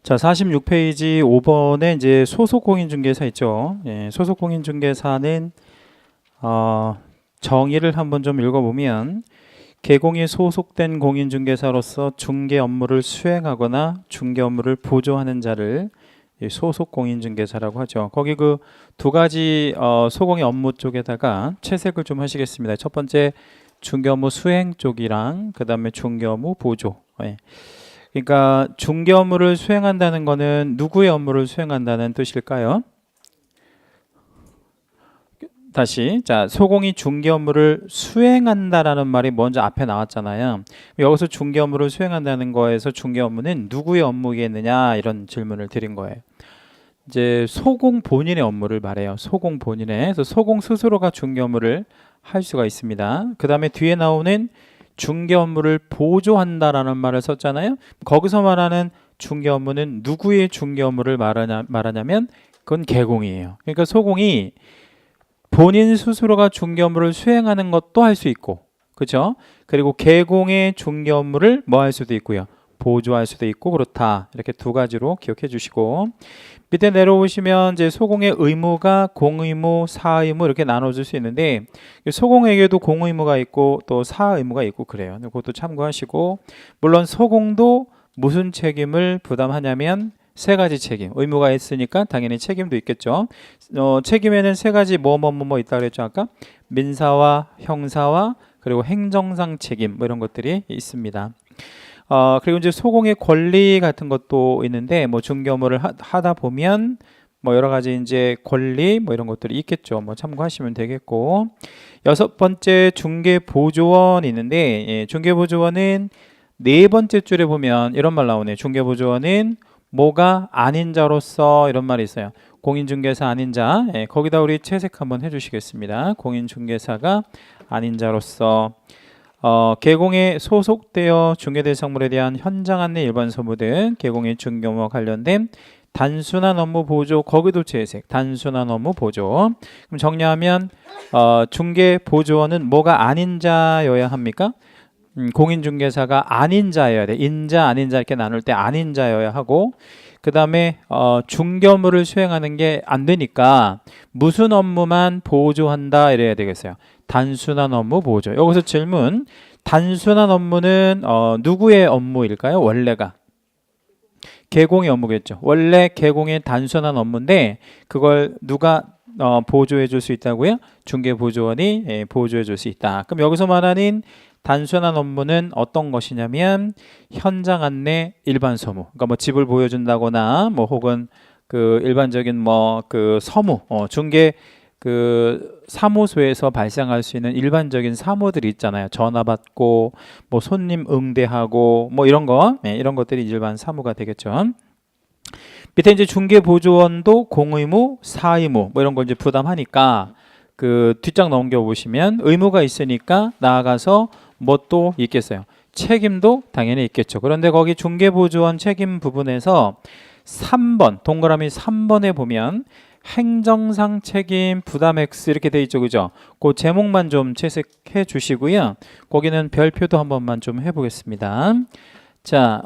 자, 46페이지 5번에 이제 소속공인중개사 있죠. 예, 소속공인중개사는 정의를 한번 좀 읽어보면 개공이 소속된 공인중개사로서 중개 업무를 수행하거나 중개 업무를 보조하는 자를 소속공인중개사라고 하죠. 거기 그 두 가지 소공의 업무 쪽에다가 채색을 좀 하시겠습니다. 첫 번째 중개 업무 수행 쪽이랑 그 다음에 중개 업무 보조. 예. 그러니까 중개 업무를 수행한다는 거는 누구의 업무를 수행한다는 뜻일까요? 다시, 자, 소공이 중개 업무를 수행한다라는 말이 먼저 앞에 나왔잖아요. 여기서 중개 업무를 수행한다는 거에서 중개 업무는 누구의 업무겠느냐 이런 질문을 드린 거예요. 이제 소공 본인의 업무를 말해요. 소공 본인의. 그래서 소공 스스로가 중개 업무를 할 수가 있습니다. 그 다음에 뒤에 나오는 중개 업무를 보조한다라는 말을 썼잖아요. 거기서 말하는 중개 업무는 누구의 중개 업무를 말하냐면 그건 개공이에요. 그러니까 소공이 본인 스스로가 중개 업무를 수행하는 것도 할 수 있고, 그렇죠? 그리고 개공의 중개 업무를 뭐 할 수도 있고요. 보조할 수도 있고 그렇다. 이렇게 두 가지로 기억해 주시고, 밑에 내려오시면 이제 소공의 의무가 공의무, 사의무 이렇게 나눠질 수 있는데 소공에게도 공의무가 있고 또 사의무가 있고 그래요. 그것도 참고하시고, 물론 소공도 무슨 책임을 부담하냐면 세 가지 책임, 의무가 있으니까 당연히 책임도 있겠죠. 책임에는 세 가지 뭐 있다 그랬죠 아까? 민사와 형사와 그리고 행정상 책임 뭐 이런 것들이 있습니다. 그리고 이제 소공의 권리 같은 것도 있는데 뭐 중개 업무를 하다 보면 뭐 여러 가지 이제 권리 뭐 이런 것들이 있겠죠. 뭐 참고하시면 되겠고, 여섯 번째 중개 보조원이 있는데 예, 중개 보조원은 네 번째 줄에 보면 이런 말 나오네요. 중개 보조원은 뭐가 아닌 자로서 이런 말이 있어요. 공인중개사 아닌 자. 예, 거기다 우리 채색 한번 해주시겠습니다. 공인중개사가 아닌 자로서 개공에 소속되어 중개대상물에 대한 현장 안내 일반 서무 등 개공의 중개 업무와 관련된 단순한 업무 보조, 거기도 채색. 단순한 업무 보조. 그럼 정리하면 중개 보조원은 뭐가 아닌 자여야 합니까? 공인중개사가 아닌 자여야 돼. 인자 아닌 자 이렇게 나눌 때 아닌 자여야 하고, 그 다음에 중개 업무를 수행하는 게 안 되니까 무슨 업무만 보조한다 이래야 되겠어요. 단순한 업무 보조. 여기서 질문, 단순한 업무는 누구의 업무일까요? 원래가 개공의 업무겠죠. 원래 개공의 단순한 업무인데 그걸 누가 보조해 줄 수 있다고요? 중개보조원이 보조해 줄 수 있다. 그럼 여기서 말하는 단순한 업무는 어떤 것이냐면 현장 안내 일반 서무. 그러니까 뭐 집을 보여준다거나 뭐 혹은 그 일반적인 뭐 그 서무, 중개 그 사무소에서 발생할 수 있는 일반적인 사무들이 있잖아요. 전화 받고 뭐 손님 응대하고 뭐 이런 거, 이런 것들이 일반 사무가 되겠죠. 밑에 이제 중개보조원도 공의무, 사의무 뭐 이런 걸 이제 부담하니까 그 뒷장 넘겨 보시면 의무가 있으니까 나아가서 뭐 또 있겠어요? 책임도 당연히 있겠죠. 그런데 거기 중개보조원 책임 부분에서 3번 동그라미 3번에 보면 행정상 책임 부담 X 이렇게 돼 있죠, 그죠? 그 제목만 좀 채색해 주시고요. 거기는 별표도 한 번만 좀 해보겠습니다. 자,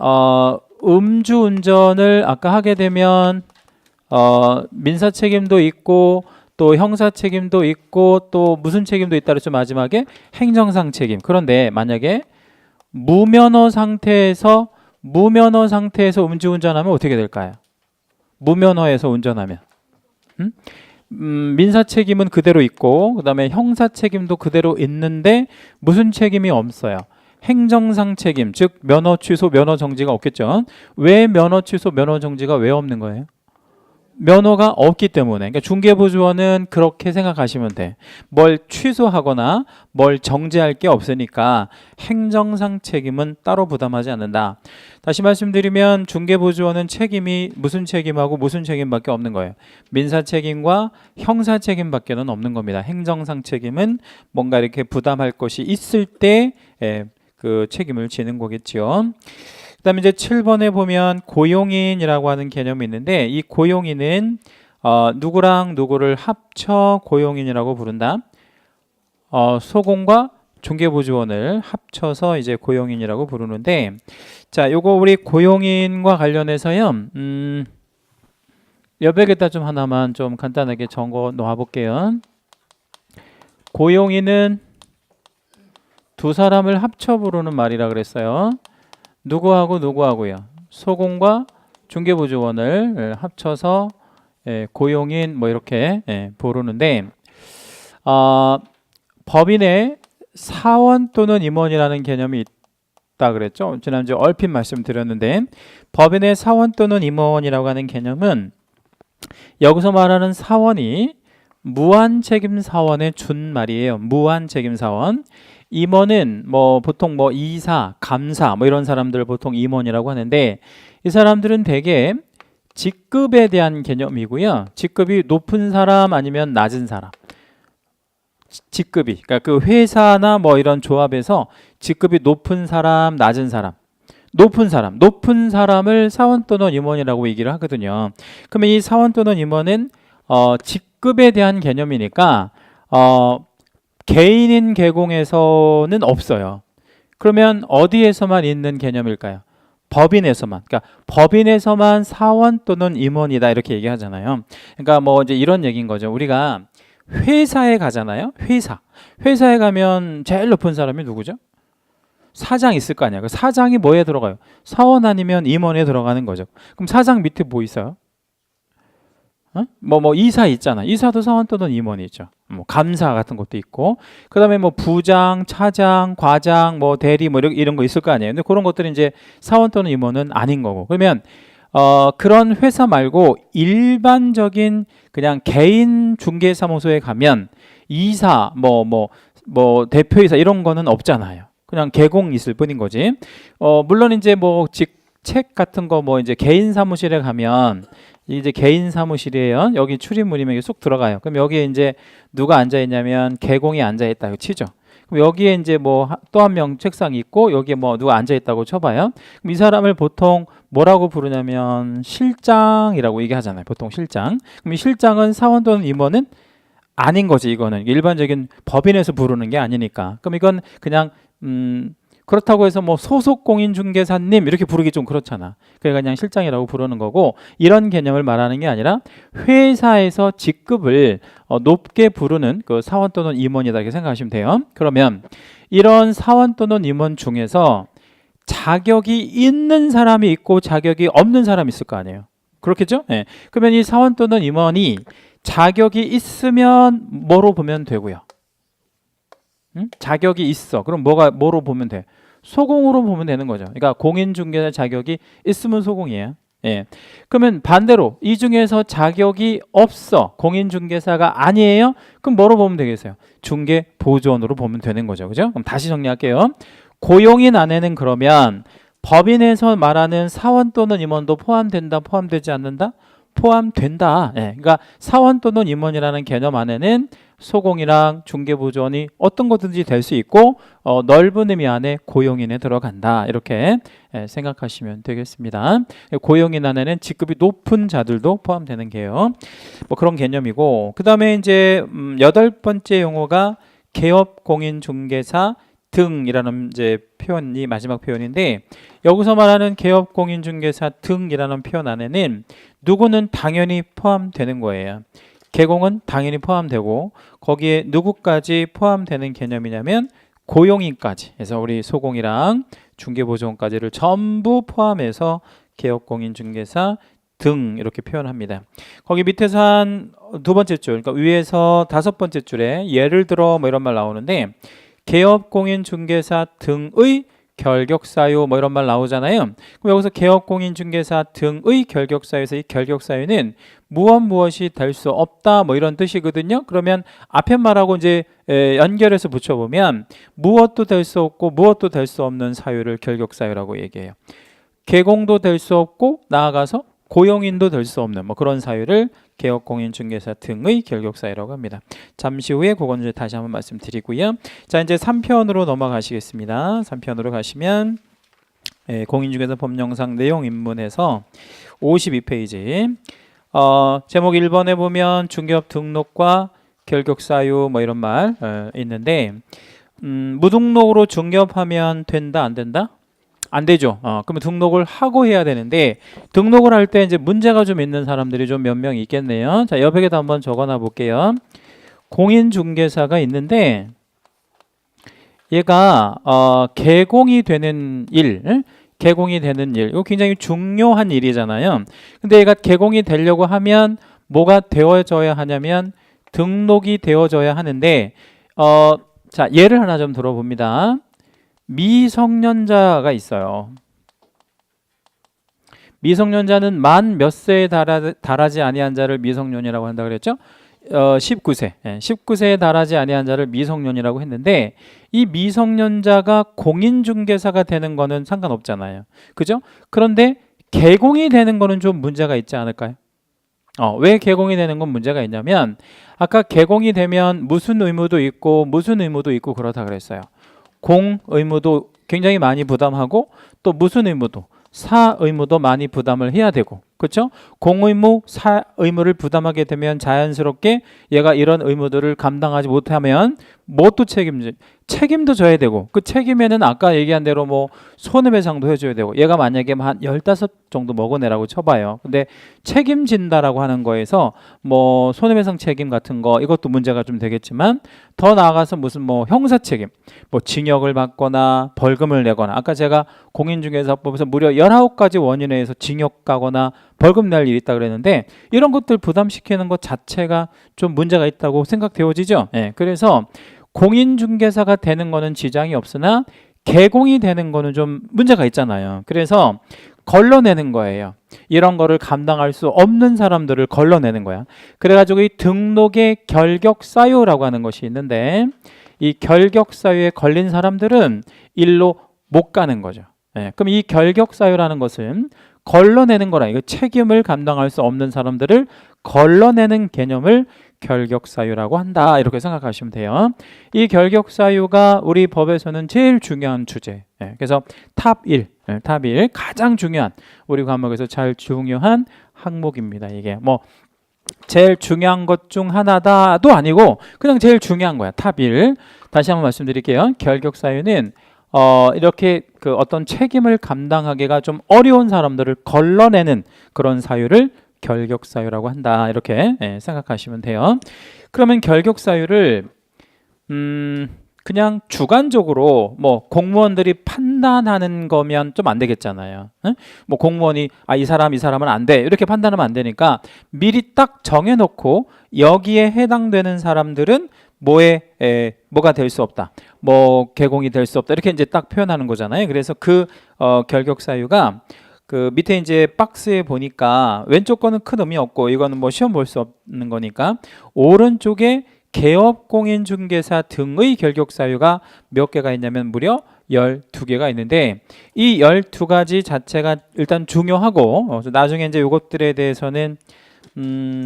음주운전을 아까 하게 되면 민사 책임도 있고 또 형사 책임도 있고 또 무슨 책임도 있다 그랬죠? 마지막에 행정상 책임. 그런데 만약에 무면허 상태에서 음주운전하면 어떻게 될까요? 무면허에서 운전하면 민사 책임은 그대로 있고 그 다음에 형사 책임도 그대로 있는데 무슨 책임이 없어요? 행정상 책임, 즉 면허 취소, 면허 정지가 없겠죠. 왜 면허 취소, 면허 정지가 왜 없는 거예요? 면허가 없기 때문에. 그러니까 중개보조원은 그렇게 생각하시면 돼. 뭘 취소하거나 뭘 정지할 게 없으니까 행정상 책임은 따로 부담하지 않는다. 다시 말씀드리면 중개보조원은 책임이 무슨 책임하고 무슨 책임밖에 없는 거예요. 민사 책임과 형사 책임밖에는 없는 겁니다. 행정상 책임은 뭔가 이렇게 부담할 것이 있을 때 그 책임을 지는 거겠죠. 그 다음에 이제 7번에 보면 고용인이라고 하는 개념이 있는데 이 고용인은 누구랑 누구를 합쳐 고용인이라고 부른다. 소공과 중개보조원을 합쳐서 이제 고용인이라고 부르는데, 자, 요거 우리 고용인과 관련해서요. 여백에다 좀 하나만 좀 간단하게 적어 놓아 볼게요. 고용인은 두 사람을 합쳐 부르는 말이라 그랬어요. 누구하고 누구하고요? 소공과 중개보조원을 합쳐서 고용인 뭐 이렇게 부르는데, 법인의 사원 또는 임원이라는 개념이 있다 그랬죠. 지난주에 얼핏 말씀드렸는데, 법인의 사원 또는 임원이라고 하는 개념은 여기서 말하는 사원이 무한책임 사원의 준말이에요. 무한책임 사원. 임원은 뭐 보통 뭐 이사, 감사 뭐 이런 사람들을 보통 임원이라고 하는데, 이 사람들은 대개 직급에 대한 개념이고요. 직급이 높은 사람 아니면 낮은 사람. 직급이, 그러니까 그 회사나 뭐 이런 조합에서 직급이 높은 사람, 낮은 사람, 높은 사람을 사원 또는 임원이라고 얘기를 하거든요. 그러면 이 사원 또는 임원은 직급에 대한 개념이니까 개인인 계공에서는 없어요. 그러면 어디에서만 있는 개념일까요? 법인에서만. 그러니까 법인에서만 사원 또는 임원이다 이렇게 얘기하잖아요. 그러니까 뭐 이제 이런 얘기인 거죠. 우리가 회사에 가잖아요. 회사에 가면 제일 높은 사람이 누구죠? 사장 있을 거 아니야. 그 사장이 뭐에 들어가요? 사원 아니면 임원에 들어가는 거죠. 그럼 사장 밑에 뭐 있어요? 뭐 이사 있잖아. 이사도 사원 또는 임원이 있죠. 뭐 감사 같은 것도 있고, 그 다음에 뭐 부장, 차장, 과장, 뭐 대리 뭐 이런 거 있을 거 아니에요. 근데 그런 것들은 이제 사원 또는 임원은 아닌 거고. 그러면 그런 회사 말고 일반적인 그냥 개인 중개사무소에 가면 이사, 뭐 대표이사 이런 거는 없잖아요. 그냥 계공 있을 뿐인 거지. 물론 이제 뭐 책 같은 거 뭐 이제 개인 사무실에 가면 이제 개인 사무실이에요. 여기 출입문이면 쑥 들어가요. 그럼 여기에 이제 누가 앉아 있냐면 계공이 앉아 있다고 치죠. 그럼 여기에 이제 뭐 또 한 명 책상이 있고 여기에 뭐 누가 앉아 있다고 쳐봐요. 그럼 이 사람을 보통 뭐라고 부르냐면 실장이라고 얘기하잖아요. 보통 실장. 그럼 이 실장은 사원 또는 임원은 아닌 거지. 이거는 일반적인 법인에서 부르는 게 아니니까. 그럼 이건 그냥 그렇다고 해서 뭐 소속 공인중개사님 이렇게 부르기 좀 그렇잖아. 그러니까 그냥 실장이라고 부르는 거고, 이런 개념을 말하는 게 아니라 회사에서 직급을 높게 부르는 그 사원 또는 임원이다 이렇게 생각하시면 돼요. 그러면 이런 사원 또는 임원 중에서 자격이 있는 사람이 있고 자격이 없는 사람이 있을 거 아니에요. 그렇겠죠? 네. 그러면 이 사원 또는 임원이 자격이 있으면 뭐로 보면 되고요. 자격이 있어. 그럼 뭐로 보면 돼? 소공으로 보면 되는 거죠. 그러니까 공인중개사 자격이 있으면 소공이에요. 예. 그러면 반대로 이 중에서 자격이 없어. 공인중개사가 아니에요. 그럼 뭐로 보면 되겠어요? 중개보조원으로 보면 되는 거죠. 그죠? 그럼 다시 정리할게요. 고용인 안에는 그러면 법인에서 말하는 사원 또는 임원도 포함된다, 포함되지 않는다? 포함된다. 예. 그러니까 사원 또는 임원이라는 개념 안에는 소공이랑 중개보조원이 어떤 거든지 될 수 있고 넓은 의미 안에 고용인에 들어간다. 이렇게 생각하시면 되겠습니다. 고용인 안에는 직급이 높은 자들도 포함되는 게요. 뭐 그런 개념이고, 그 다음에 이제 8번째 용어가 개업공인중개사 등이라는 이제 표현이 마지막 표현인데, 여기서 말하는 개업공인중개사 등이라는 표현 안에는 누구는 당연히 포함되는 거예요. 계공은 당연히 포함되고, 거기에 누구까지 포함되는 개념이냐면 고용인까지. 그래서 우리 소공이랑 중개보조원까지를 전부 포함해서 개업공인중개사 등 이렇게 표현합니다. 거기 밑에서 한 두 번째 줄, 그러니까 위에서 5번째 줄에 예를 들어 뭐 이런 말 나오는데, 개업공인중개사 등의 결격사유 뭐 이런 말 나오잖아요. 그럼 여기서 개업공인중개사 등의 결격사유에서 이 결격사유는 무엇이 될 수 없다 뭐 이런 뜻이거든요. 그러면 앞에 말하고 이제 연결해서 붙여보면 무엇도 될 수 없고 무엇도 될 수 없는 사유를 결격사유라고 얘기해요. 계공도 될 수 없고 나아가서 고용인도 될 수 없는 뭐 그런 사유를 개업공인중개사 등의 결격사유라고 합니다. 잠시 후에 그건 이제 다시 한번 말씀드리고요. 자, 이제 3편으로 넘어가시겠습니다. 3편으로 가시면 공인중개사 법령상 내용 입문에서 52페이지 제목 1번에 보면 중개업 등록과 결격사유 뭐 이런 말 있는데, 무등록으로 중개업하면 된다 안 된다? 안 되죠. 그러면 등록을 하고 해야 되는데 등록을 할 때 이제 문제가 좀 있는 사람들이 좀 몇 명 있겠네요. 자, 옆에도 한번 적어놔 볼게요. 공인중개사가 있는데 얘가 개공이 되는 일, 개공이 되는 일, 이거 굉장히 중요한 일이잖아요. 근데 얘가 개공이 되려고 하면 뭐가 되어져야 하냐면 등록이 되어져야 하는데 자, 예를 하나 좀 들어봅니다. 미성년자가 있어요. 미성년자는 만 몇 세에 달하지 아니한 자를 미성년이라고 한다 그랬죠? 19세. 19세에 달하지 아니한 자를 미성년이라고 했는데 이 미성년자가 공인중개사가 되는 거는 상관없잖아요. 그죠? 그런데 개공이 되는 거는 좀 문제가 있지 않을까요? 왜 개공이 되는 건 문제가 있냐면 아까 개공이 되면 무슨 의무도 있고 무슨 의무도 있고 그렇다 그랬어요. 공 의무도 굉장히 많이 부담하고 또 무슨 의무도 사 의무도 많이 부담을 해야 되고 그렇죠? 공의무, 사 의무를 부담하게 되면 자연스럽게 얘가 이런 의무들을 감당하지 못하면 뭣도 책임도 져야 되고 그 책임에는 아까 얘기한 대로 뭐 손해배상도 해줘야 되고 얘가 만약에 한 15 정도 먹어내라고 쳐봐요. 근데 책임진다라고 하는 거에서 뭐 손해배상 책임 같은 거 이것도 문제가 좀 되겠지만 더 나아가서 무슨 뭐 형사책임 뭐 징역을 받거나 벌금을 내거나 아까 제가 공인중개사법에서 무려 19가지 원인에 의해서 징역 가거나 벌금 낼 일이 있다 그랬는데 이런 것들 부담시키는 것 자체가 좀 문제가 있다고 생각되어지죠. 그래서 공인중개사가 되는 거는 지장이 없으나 개공이 되는 거는 좀 문제가 있잖아요. 그래서 걸러내는 거예요. 이런 거를 감당할 수 없는 사람들을 걸러내는 거야. 그래가지고 이 등록의 결격사유라고 하는 것이 있는데 이 결격사유에 걸린 사람들은 일로 못 가는 거죠. 그럼 이 결격사유라는 것은 걸러내는 거라 이거 책임을 감당할 수 없는 사람들을 걸러내는 개념을 결격사유라고 한다 이렇게 생각하시면 돼요. 이 결격사유가 우리 법에서는 제일 중요한 주제. 그래서 탑 1 가장 중요한 우리 과목에서 제일 중요한 항목입니다. 이게 뭐 제일 중요한 것 중 하나다도 아니고 그냥 제일 중요한 거야. 탑 1. 다시 한번 말씀드릴게요. 결격사유는 이렇게 그 어떤 책임을 감당하기가 좀 어려운 사람들을 걸러내는 그런 사유를 결격사유라고 한다 이렇게 생각하시면 돼요. 그러면 결격사유를 그냥 주관적으로 뭐 공무원들이 판단하는 거면 좀 안 되겠잖아요. 뭐 공무원이 이 사람은 안 돼 이렇게 판단하면 안 되니까 미리 딱 정해놓고 여기에 해당되는 사람들은 뭐가 될 수 없다. 뭐 개공이 될 수 없다. 이렇게 이제 딱 표현하는 거잖아요. 그래서 그 결격 사유가 그 밑에 이제 박스에 보니까 왼쪽 거는 큰 의미 없고 이거는 뭐 시험 볼 수 없는 거니까 오른쪽에 개업공인중개사 등의 결격 사유가 몇 개가 있냐면 무려 12개가 있는데 이 12가지 자체가 일단 중요하고 나중에 이제 이것들에 대해서는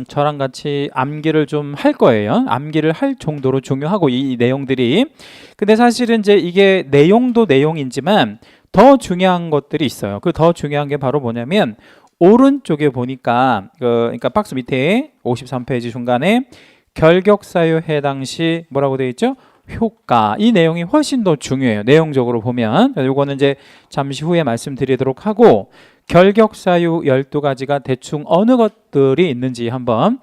저랑 같이 암기를 좀 할 거예요. 암기를 할 정도로 중요하고 이 내용들이. 근데 사실은 이제 이게 내용도 내용이지만 더 중요한 것들이 있어요. 그 더 중요한 게 바로 뭐냐면 오른쪽에 보니까 그러니까 박스 밑에 53페이지 중간에 결격사유 해당 시 뭐라고 되어 있죠? 효과. 이 내용이 훨씬 더 중요해요. 내용적으로 보면. 이거는 이제 잠시 후에 말씀드리도록 하고 결격사유 12가지가 대충 어느 것들이 있는지 한번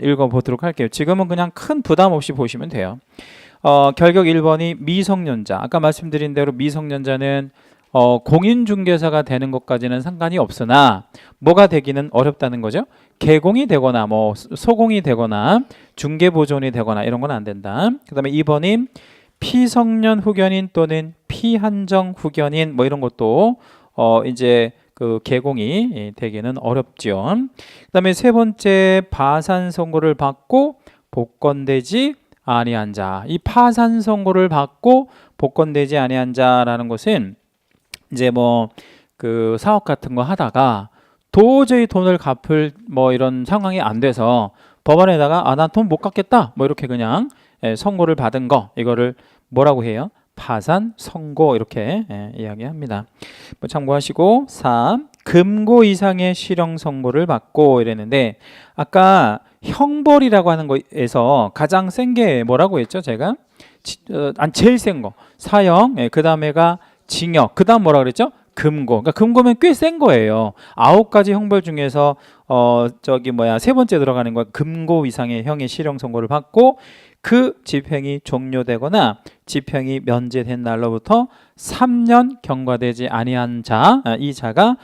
읽어보도록 할게요. 지금은 그냥 큰 부담 없이 보시면 돼요. 결격 1번이 미성년자. 아까 말씀드린 대로 미성년자는 공인중개사가 되는 것까지는 상관이 없으나 뭐가 되기는 어렵다는 거죠. 개공이 되거나 뭐 소공이 되거나 중개보존이 되거나 이런 건 안 된다. 그 다음에 2번이 피성년 후견인 또는 피한정 후견인 뭐 이런 것도 이제 그 개공이 되기는 어렵죠. 그 다음에 세 번째 파산 선고를 받고 복권되지 아니한 자. 이 파산 선고를 받고 복권되지 아니한 자라는 것은 이제 뭐 그 사업 같은 거 하다가 도저히 돈을 갚을 뭐 이런 상황이 안 돼서 법원에다가 난 돈 못 갚겠다 뭐 이렇게 그냥 선고를 받은 거 이거를 뭐라고 해요? 파산 선고 이렇게 이야기합니다. 뭐 참고하시고 3. 금고 이상의 실형 선고를 받고 이랬는데 아까 형벌이라고 하는 거에서 가장 센 게 뭐라고 했죠? 제가 제일 센 거 사형, 그 다음에가 징역, 그 다음 뭐라 그랬죠? 금고. 그러니까 금고면 꽤 센 거예요. 9가지 형벌 중에서 세 번째 들어가는 거야. 금고 이상의 형의 실형 선고를 받고 그 집행이 종료되거나 집행이 면제된 날로부터 3년 경과되지 아니한 자, 이 자가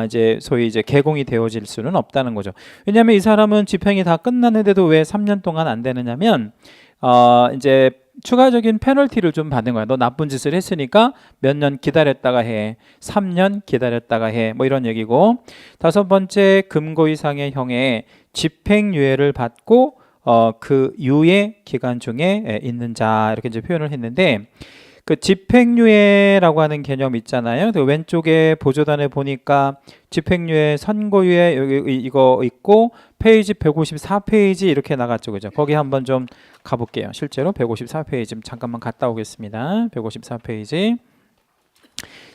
이제 소위 이제 개공이 되어질 수는 없다는 거죠. 왜냐하면 이 사람은 집행이 다 끝났는데도 왜 3년 동안 안 되느냐면 이제 추가적인 페널티를 좀 받는 거야. 너 나쁜 짓을 했으니까 몇 년 기다렸다가 해. 3년 기다렸다가 해. 뭐 이런 얘기고. 5번째, 금고 이상의 형에 집행유예를 받고 그 유예 기간 중에 있는 자, 이렇게 이제 표현을 했는데, 그 집행유예라고 하는 개념 있잖아요. 그 왼쪽에 보조단에 보니까 집행유예, 선고유예 여기 이거 있고 페이지 154페이지 이렇게 나갔죠, 그죠? 거기 한번 좀 가볼게요. 실제로 154페이지 잠깐만 갔다 오겠습니다. 154페이지.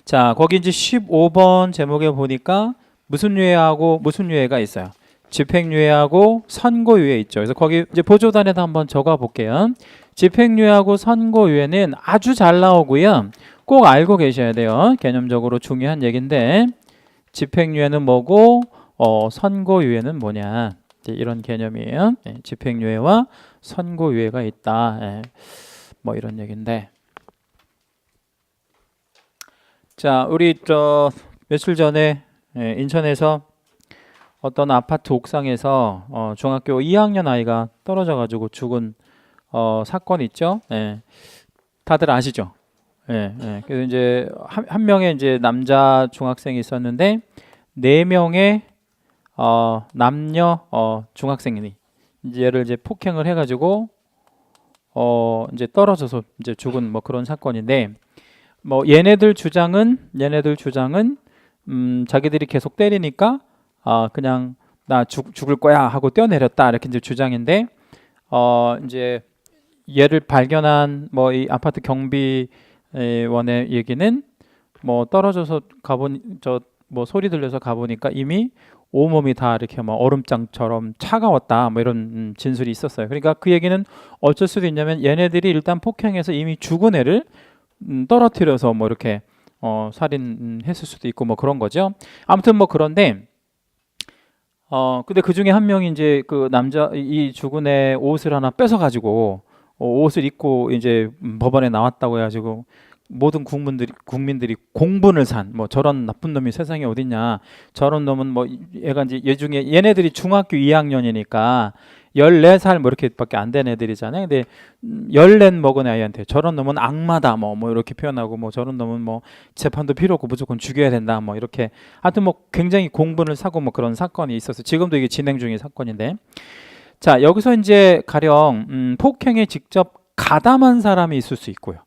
자, 거기 이제 15번 제목에 보니까 무슨 유예하고 무슨 유예가 있어요. 집행유예하고 선고유예 있죠. 그래서 거기 이제 보조단에다 한번 적어 볼게요. 집행유예하고 선고유예는 아주 잘 나오고요. 꼭 알고 계셔야 돼요. 개념적으로 중요한 얘기인데 집행유예는 뭐고 선고유예는 뭐냐, 이런 개념이에요. 집행유예와 선고유예가 있다. 뭐 이런 얘기인데, 자, 우리 며칠 전에 인천에서 어떤 아파트 옥상에서 중학교 2학년 아이가 떨어져 가지고 죽은 사건 있죠. 다들 아시죠? 그래서 이제 한 명의 이제 남자 중학생이 있었는데 4명의 남녀 중학생이 이제 얘를 이제 폭행을 해가지고 이제 떨어져서 이제 죽은 뭐 그런 사건인데, 뭐 얘네들 주장은 자기들이 계속 때리니까 그냥 나 죽을 거야 하고 뛰어내렸다, 이렇게 이제 주장인데, 이제 얘를 발견한 뭐 이 아파트 경비원의 얘기는 뭐 떨어져서 가보니 뭐 소리 들려서 가보니까 이미 온몸이 다 이렇게 뭐 얼음장처럼 차가웠다, 뭐 이런 진술이 있었어요. 그러니까 그 얘기는 어쩔 수도 있냐면 얘네들이 일단 폭행해서 이미 죽은 애를 떨어뜨려서 뭐 이렇게 살인했을 수도 있고 뭐 그런 거죠. 아무튼 뭐 그런데 근데 그 중에 한 명이 이제 그 남자 이 죽은 애 옷을 하나 뺏어 가지고 옷을 입고 이제 법원에 나왔다고 해가지고 모든 국민들이 공분을 산, 뭐 저런 나쁜 놈이 세상에 어딨냐, 저런 놈은 뭐 얘가 이제 얘 중에 얘네들이 중학교 2학년이니까 14살 뭐 이렇게밖에 안 된 애들이잖아요. 근데 14 먹은 아이한테 저런 놈은 악마다 뭐 이렇게 표현하고, 뭐 저런 놈은 뭐 재판도 필요 없고 무조건 죽여야 된다, 뭐 이렇게 하여튼 뭐 굉장히 공분을 사고 뭐 그런 사건이 있어서 지금도 이게 진행 중인 사건인데, 자, 여기서 이제 가령 폭행에 직접 가담한 사람이 있을 수 있고요.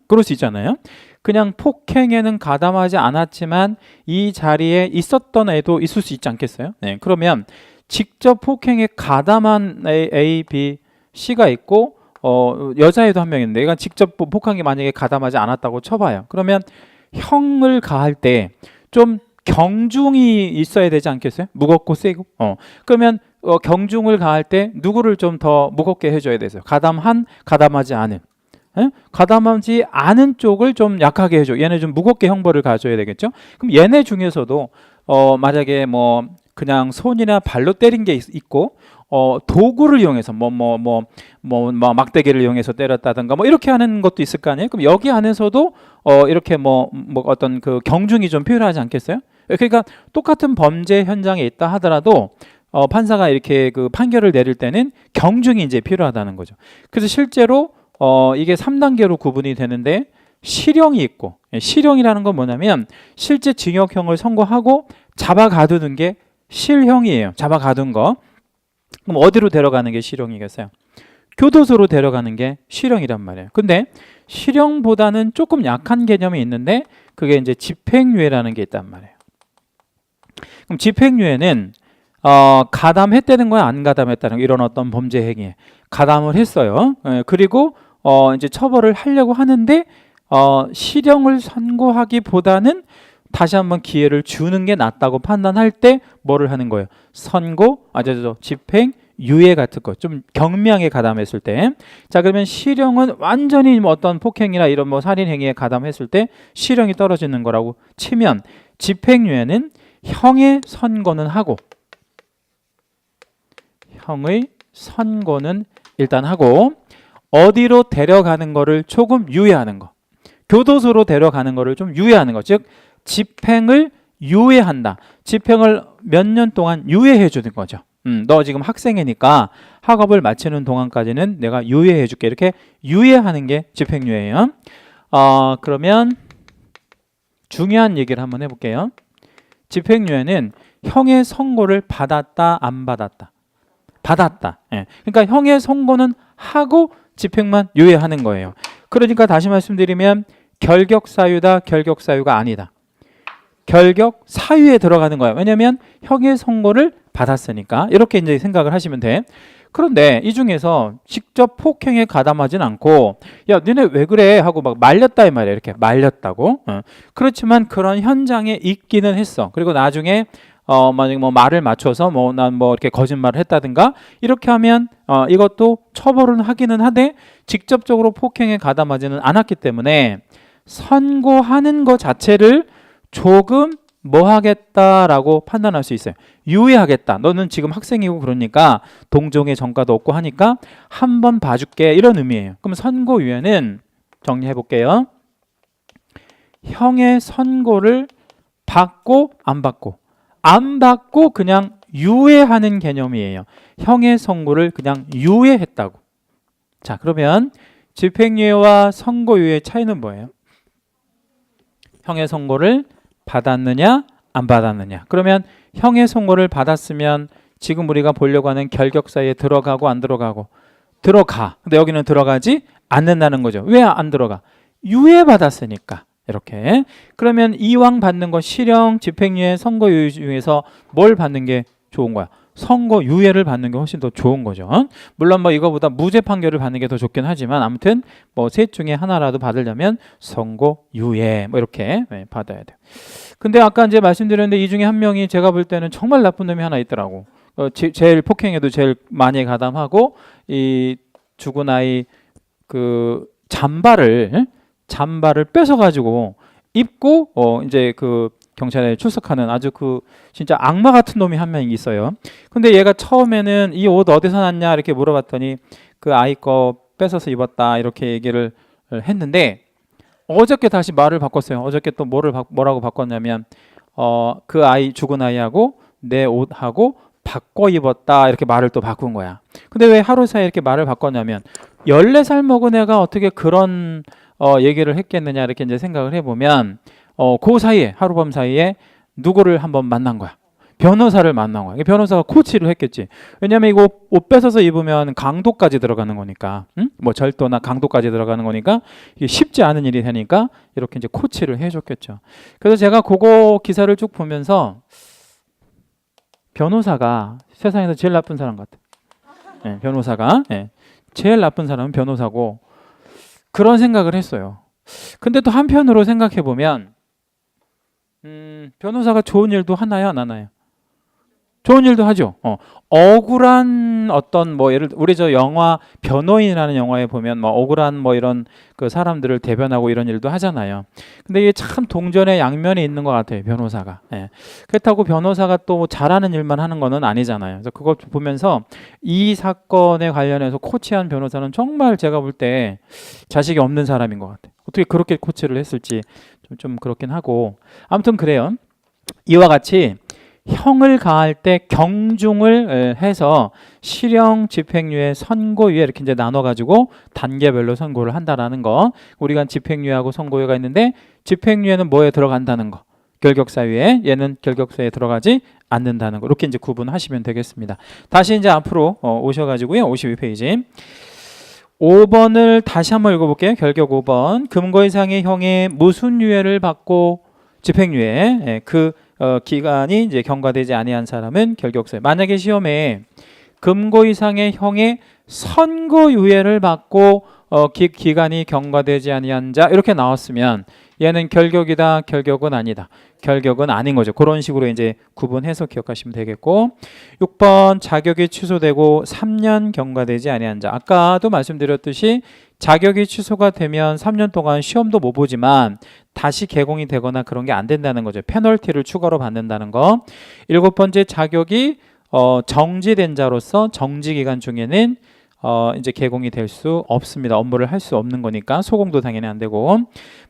그럴 수 있잖아요. 그냥 폭행에는 가담하지 않았지만 이 자리에 있었던 애도 있을 수 있지 않겠어요? 그러면 직접 폭행에 가담한 A, B, C가 있고 여자애도 한 명 있는데 얘가 직접 폭행에 만약에 가담하지 않았다고 쳐봐요. 그러면 형을 가할 때 좀 경중이 있어야 되지 않겠어요? 무겁고 세고. 그러면 경중을 가할 때 누구를 좀 더 무겁게 해줘야 되세요? 가담하지 않은. 가담하지 않은 쪽을 좀 약하게 해줘. 얘네 좀 무겁게 형벌을 가져야 되겠죠? 그럼 얘네 중에서도 만약에 뭐 그냥 손이나 발로 때린 게 있고 도구를 이용해서 막대기를 이용해서 때렸다든가 뭐 이렇게 하는 것도 있을 거 아니에요? 그럼 여기 안에서도 이렇게 뭐 어떤 그 경중이 좀 필요하지 않겠어요? 그러니까 똑같은 범죄 현장에 있다 하더라도 판사가 이렇게 그 판결을 내릴 때는 경중이 이제 필요하다는 거죠. 그래서 실제로 이게 3단계로 구분이 되는데 실형이 있고, 실형이라는 건 뭐냐면 실제 징역형을 선고하고 잡아 가두는 게 실형이에요. 잡아 가둔 거. 그럼 어디로 데려가는 게 실형이겠어요? 교도소로 데려가는 게 실형이란 말이에요. 근데 실형보다는 조금 약한 개념이 있는데 그게 이제 집행유예라는 게 있단 말이에요. 그럼 집행유예는 가담했다는 거야, 안 가담했다는 거, 이런 어떤 범죄 행위에 가담을 했어요. 그리고 이제 처벌을 하려고 하는데 실형을 선고하기보다는 다시 한번 기회를 주는 게 낫다고 판단할 때 뭐를 하는 거예요? 집행 유예 같은 거 좀 경미하게 가담했을 때, 자 그러면 실형은 완전히 뭐 어떤 폭행이나 이런 뭐 살인 행위에 가담했을 때 실형이 떨어지는 거라고 치면, 집행유예는 형의 선고는 하고, 형의 선고는 일단 하고, 어디로 데려가는 거를 조금 유예하는 거, 교도소로 데려가는 거를 좀 유예하는 거, 즉 집행을 유예한다. 집행을 몇 년 동안 유예해 주는 거죠. 너 지금 학생이니까 학업을 마치는 동안까지는 내가 유예해 줄게. 이렇게 유예하는 게 집행유예예요. 그러면 중요한 얘기를 한번 해볼게요. 집행유예는 형의 선고를 받았다, 안 받았다? 받았다. 예. 그러니까 형의 선고는 하고 집행만 유예하는 거예요. 그러니까 다시 말씀드리면 결격사유다, 결격사유가 아니다. 결격사유에 들어가는 거예요. 왜냐하면 형의 선고를 받았으니까. 이렇게 이제 생각을 하시면 돼. 그런데 이 중에서 직접 폭행에 가담하진 않고, 야 너네 왜 그래 하고 막 말렸다 이 말이야. 이렇게 말렸다고. 그렇지만 그런 현장에 있기는 했어. 그리고 나중에 만약에 뭐 말을 맞춰서 난 뭐 이렇게 거짓말을 했다든가 이렇게 하면 이것도 처벌은 하기는 하되 직접적으로 폭행에 가담하지는 않았기 때문에 선고하는 것 자체를 조금 뭐 하겠다라고 판단할 수 있어요. 유예하겠다. 너는 지금 학생이고 그러니까 동종의 전과도 없고 하니까 한번 봐줄게, 이런 의미예요. 그럼 선고유예는 정리해 볼게요. 형의 선고를 받고 안 받고, 안 받고 그냥 유예하는 개념이에요. 형의 선고를 그냥 유예했다고. 자 그러면 집행유예와 선고유예의 차이는 뭐예요? 형의 선고를 받았느냐 안 받았느냐. 그러면 형의 선고를 받았으면 지금 우리가 보려고 하는 결격사유에 들어가고 안 들어가고? 들어가. 근데 여기는 들어가지 않는다는 거죠. 왜 안 들어가? 유예받았으니까. 이렇게. 그러면 이왕 받는 거 실형, 집행유예, 선고유예 중에서 뭘 받는 게 좋은 거야? 선고유예를 받는 게 훨씬 더 좋은 거죠. 물론 뭐 이거보다 무죄 판결을 받는 게 더 좋긴 하지만 아무튼 뭐 셋 중에 하나라도 받으려면 선고유예 뭐 이렇게 받아야 돼요. 근데 아까 이제 말씀드렸는데 이 중에 한 명이 제가 볼 때는 정말 나쁜 놈이 하나 있더라고. 제일 폭행에도 제일 많이 가담하고, 이 죽은 아이 그 잠바를 뺏어가지고 입고 이제 그 경찰에 출석하는 아주 그 진짜 악마 같은 놈이 한 명 있어요. 근데 얘가 처음에는 이 옷 어디서 났냐 이렇게 물어봤더니 그 아이 거 뺏어서 입었다 이렇게 얘기를 했는데, 어저께 다시 말을 바꿨어요. 어저께 또 뭐라고 바꿨냐면 그 아이, 죽은 아이하고 내 옷하고 바꿔 입었다 이렇게 말을 또 바꾼 거야. 근데 왜 하루 사이에 이렇게 말을 바꿨냐면 14살 먹은 애가 어떻게 그런 얘기를 했겠느냐 이렇게 이제 생각을 해보면 그 사이에, 하룻밤 사이에 누구를 한번 만난 거야. 변호사를 만난 거야. 변호사가 코치를 했겠지. 왜냐면 이거 옷 뺏어서 입으면 강도까지 들어가는 거니까, 뭐 절도나 강도까지 들어가는 거니까 이게 쉽지 않은 일이 되니까 이렇게 이제 코치를 해줬겠죠. 그래서 제가 그거 기사를 쭉 보면서 변호사가 세상에서 제일 나쁜 사람 같아. 네, 변호사가 제일 나쁜 사람은 변호사고, 그런 생각을 했어요. 근데 또 한편으로 생각해 보면 변호사가 좋은 일도 하나요, 안 하나요? 좋은 일도 하죠. 억울한 어떤 뭐 예를 들어 우리 저 영화 변호인이라는 영화에 보면 뭐 억울한 뭐 이런 그 사람들을 대변하고 이런 일도 하잖아요. 근데 이게 참 동전의 양면이 있는 것 같아요, 변호사가. 그렇다고 변호사가 또 잘하는 일만 하는 거는 아니잖아요. 그래서 그거 보면서 이 사건에 관련해서 코치한 변호사는 정말 제가 볼 때 자식이 없는 사람인 것 같아요. 어떻게 그렇게 코치를 했을지 좀 그렇긴 하고, 아무튼 그래요. 이와 같이 형을 가할 때 경중을 해서 실형, 집행유예, 선고유예 이렇게 이제 나눠가지고 단계별로 선고를 한다라는 거. 우리가 집행유예하고 선고유예가 있는데, 집행유예는 뭐에 들어간다는 거? 결격사유에. 얘는 결격사유에 들어가지 않는다는 거. 이렇게 이제 구분하시면 되겠습니다. 다시 이제 앞으로 오셔가지고요. 52페이지. 5번을 다시 한번 읽어볼게요. 결격 5번. 금고 이상의 형에 무슨 유예를 받고 집행유예, 그 기간이 이제 경과되지 아니한 사람은 결격사유. 만약에 시험에 금고 이상의 형의 선고유예를 받고 기간이 경과되지 아니한 자 이렇게 나왔으면 얘는 결격이다, 결격은 아니다. 결격은 아닌 거죠. 그런 식으로 이제 구분해서 기억하시면 되겠고 6번 자격이 취소되고 3년 경과되지 아니한 자. 아까도 말씀드렸듯이 자격이 취소가 되면 3년 동안 시험도 못 보지만 다시 개공이 되거나 그런 게 안 된다는 거죠. 페널티를 추가로 받는다는 거. 7번째 자격이 정지된 자로서 정지 기간 중에는 이제 개공이 될 수 없습니다. 업무를 할 수 없는 거니까 소공도 당연히 안 되고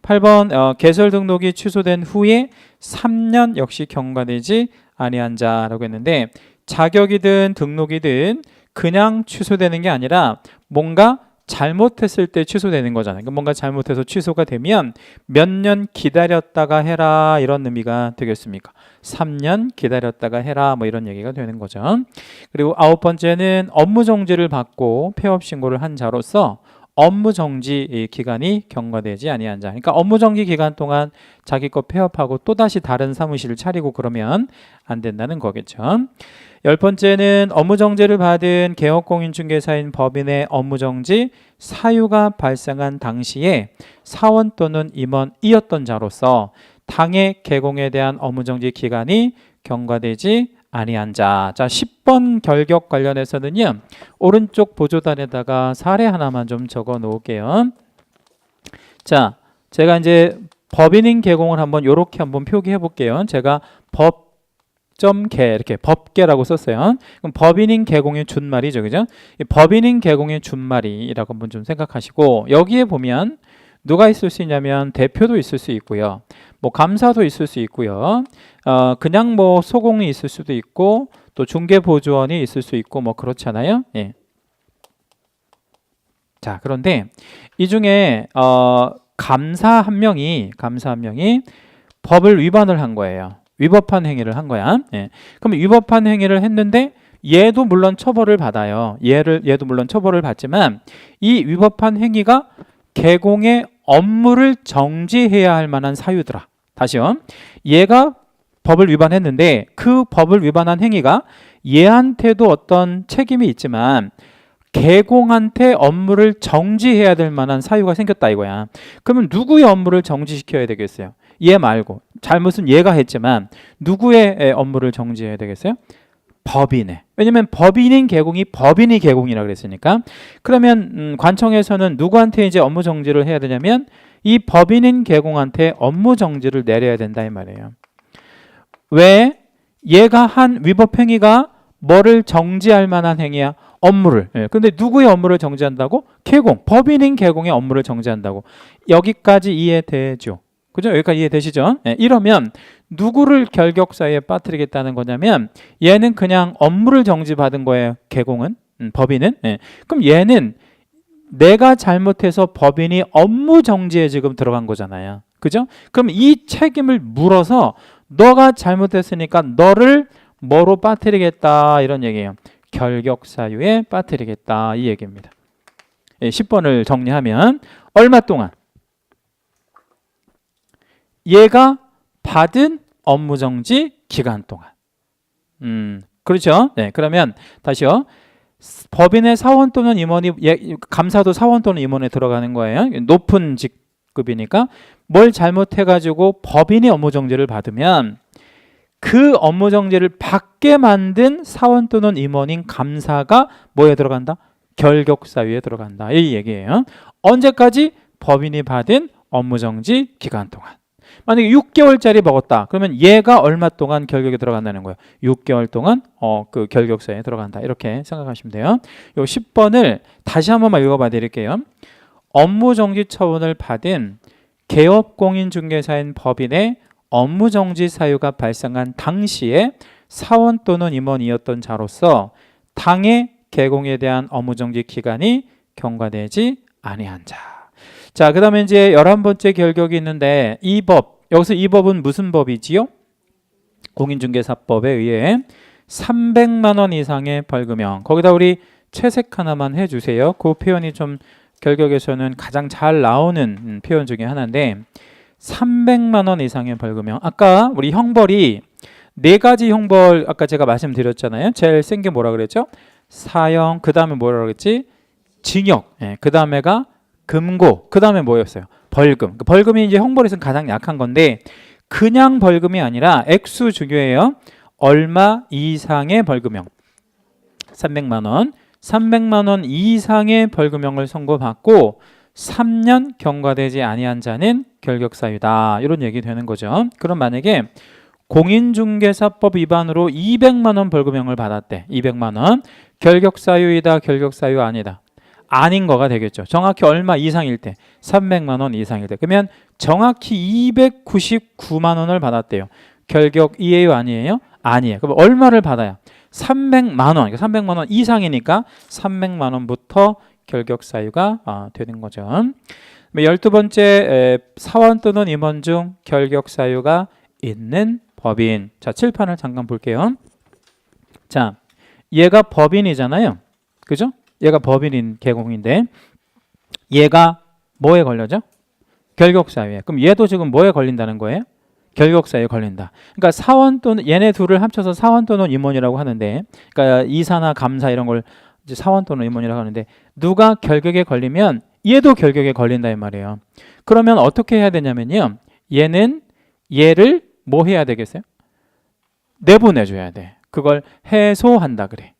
8번 개설 등록이 취소된 후에 3년 역시 경과되지 아니한 자라고 했는데 자격이든 등록이든 그냥 취소되는 게 아니라 뭔가 잘못했을 때 취소되는 거잖아요. 그러니까 뭔가 잘못해서 취소가 되면 몇 년 기다렸다가 해라 이런 의미가 되겠습니까? 3년 기다렸다가 해라 뭐 이런 얘기가 되는 거죠. 그리고 9번째는 업무 정지를 받고 폐업 신고를 한 자로서 업무 정지 기간이 경과되지 아니한 자. 그러니까 업무 정지 기간 동안 자기 거 폐업하고 또다시 다른 사무실을 차리고 그러면 안 된다는 거겠죠. 10번째는 업무 정지를 받은 개업공인중개사인 법인의 업무 정지 사유가 발생한 당시에 사원 또는 임원이었던 자로서 당해 개공에 대한 업무 정지 기간이 경과되지 아니한 자. 자, 10번 결격 관련해서는요. 오른쪽 보조단에다가 사례 하나만 좀 적어 놓을게요. 자, 제가 이제 법인인 개공을 한번 요렇게 한번 표기해 볼게요. 제가 개 이렇게 법개라고 썼어요. 그럼 법인인 개공의 준말이죠, 그죠? 이 법인인 개공의 준말이라고 한번 좀 생각하시고 여기에 보면 누가 있을 수 있냐면 대표도 있을 수 있고요, 뭐 감사도 있을 수 있고요, 그냥 뭐 소공이 있을 수도 있고 또 중개보조원이 있을 수 있고 뭐 그렇잖아요. 예. 자, 그런데 이 중에 감사 한 명이 법을 위반을 한 거예요. 위법한 행위를 한 거야. 예. 그럼 위법한 행위를 했는데 얘도 물론 처벌을 받아요. 얘도 물론 처벌을 받지만 이 위법한 행위가 개공의 업무를 정지해야 할 만한 사유더라. 다시요. 얘가 법을 위반했는데 그 법을 위반한 행위가 얘한테도 어떤 책임이 있지만 개공한테 업무를 정지해야 될 만한 사유가 생겼다 이거야. 그러면 누구의 업무를 정지시켜야 되겠어요? 얘 말고. 잘못은 얘가 했지만 누구의 업무를 정지해야 되겠어요? 법인의. 왜냐면 법인인 개공이 법인이 개공이라 그랬으니까. 그러면 관청에서는 누구한테 이제 업무 정지를 해야 되냐면 이 법인인 개공한테 업무 정지를 내려야 된다 이 말이에요. 왜? 얘가 한 위법 행위가 뭐를 정지할 만한 행위야? 업무를. 예. 근데 누구의 업무를 정지한다고? 개공. 법인인 개공의 업무를 정지한다고. 여기까지 이해되죠? 그죠? 여기까지 이해되시죠? 예. 이러면 누구를 결격사유에 빠뜨리겠다는 거냐면 얘는 그냥 업무를 정지받은 거예요. 개공은. 법인은. 예. 그럼 얘는 내가 잘못해서 법인이 업무 정지에 지금 들어간 거잖아요. 그죠? 그럼 이 책임을 물어서 너가 잘못했으니까 너를 뭐로 빠뜨리겠다 이런 얘기예요. 결격 사유에 빠뜨리겠다 이 얘기입니다. 10번을 정리하면 얼마 동안? 얘가 받은 업무정지 기간 동안. 그렇죠? 네, 그러면 다시요. 법인의 사원 또는 임원이 감사도 사원 또는 임원에 들어가는 거예요. 높은 직급이니까 뭘 잘못해가지고 법인이 업무정지를 받으면 그 업무정지를 받게 만든 사원 또는 임원인 감사가 뭐에 들어간다? 결격사유에 들어간다. 이 얘기예요. 언제까지? 법인이 받은 업무정지 기간 동안. 만약에 6개월짜리 먹었다. 그러면 얘가 얼마 동안 결격에 들어간다는 거예요. 6개월 동안 그 결격사유에 들어간다. 이렇게 생각하시면 돼요. 요 10번을 다시 한 번만 읽어봐 드릴게요. 업무정지 처분을 받은 개업공인중개사인 법인의 업무정지 사유가 발생한 당시에 사원 또는 임원이었던 자로서 당해 개공에 대한 업무정지 기간이 경과되지 아니한 자. 자, 그 다음에 이제 11번째 결격이 있는데 이 법, 여기서 이 법은 무슨 법이지요? 공인중개사법에 의해 300만 원 이상의 벌금형. 거기다 우리 채색 하나만 해주세요. 그 표현이 좀 결격에서는 가장 잘 나오는 표현 중에 하나인데 300만 원 이상의 벌금형. 아까 우리 형벌이 4가지 형벌 아까 제가 말씀드렸잖아요. 제일 센 게 뭐라 그랬죠? 사형, 그 다음에 뭐라 그랬지? 징역, 그 다음에가 금고, 그 다음에 뭐였어요? 벌금. 벌금이 이제 형벌에서는 가장 약한 건데 그냥 벌금이 아니라 액수 중요해요. 얼마 이상의 벌금형. 300만 원. 300만 원 이상의 벌금형을 선고받고 3년 경과되지 아니한 자는 결격사유다. 이런 얘기 되는 거죠. 그럼 만약에 공인중개사법 위반으로 200만 원 벌금형을 받았대. 200만 원. 결격사유이다, 결격사유 아니다. 아닌 거가 되겠죠. 정확히 얼마 이상일 때, 300만 원 이상일 때. 그러면 정확히 299만 원을 받았대요. 결격이에요, 아니에요? 아니에요. 그럼 얼마를 받아야? 300만 원. 300만 원 이상이니까 300만 원부터 결격사유가 되는 거죠. 12번째, 사원 또는 임원 중 결격사유가 있는 법인. 자, 칠판을 잠깐 볼게요. 자, 얘가 법인이잖아요. 그죠? 얘가 법인인 계공인데 얘가 뭐에 걸려죠? 결격사유에. 그럼 얘도 지금 뭐에 걸린다는 거예요? 결격사유에 걸린다. 그러니까 사원 또는 얘네 둘을 합쳐서 사원 또는 임원이라고 하는데, 그러니까 이사나 감사 이런 걸 이제 사원 또는 임원이라고 하는데 누가 결격에 걸리면 얘도 결격에 걸린다 이 말이에요. 그러면 어떻게 해야 되냐면요. 얘는 얘를 뭐 해야 되겠어요? 내보내줘야 돼. 그걸 해소한다 그래.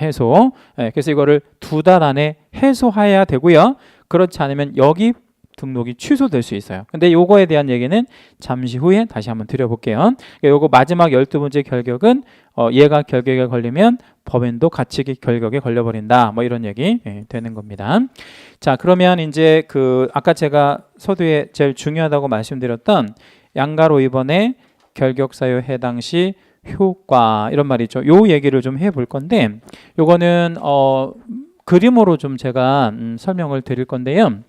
해소. 그래서 이거를 2달 안에 해소해야 되고요. 그렇지 않으면 여기 등록이 취소될 수 있어요. 근데 요거에 대한 얘기는 잠시 후에 다시 한번 드려볼게요. 요거 마지막 12번째 결격은 얘가 결격에 걸리면 법인도 같이 결격에 걸려버린다. 뭐 이런 얘기 되는 겁니다. 자, 그러면 이제 그 아까 제가 서두에 제일 중요하다고 말씀드렸던 양가로 이번에 결격사유 해당 시 효과 이런 말이죠. 요 얘기를 좀 해볼 건데 요거는 그림으로 좀 제가 설명을 드릴 건데요.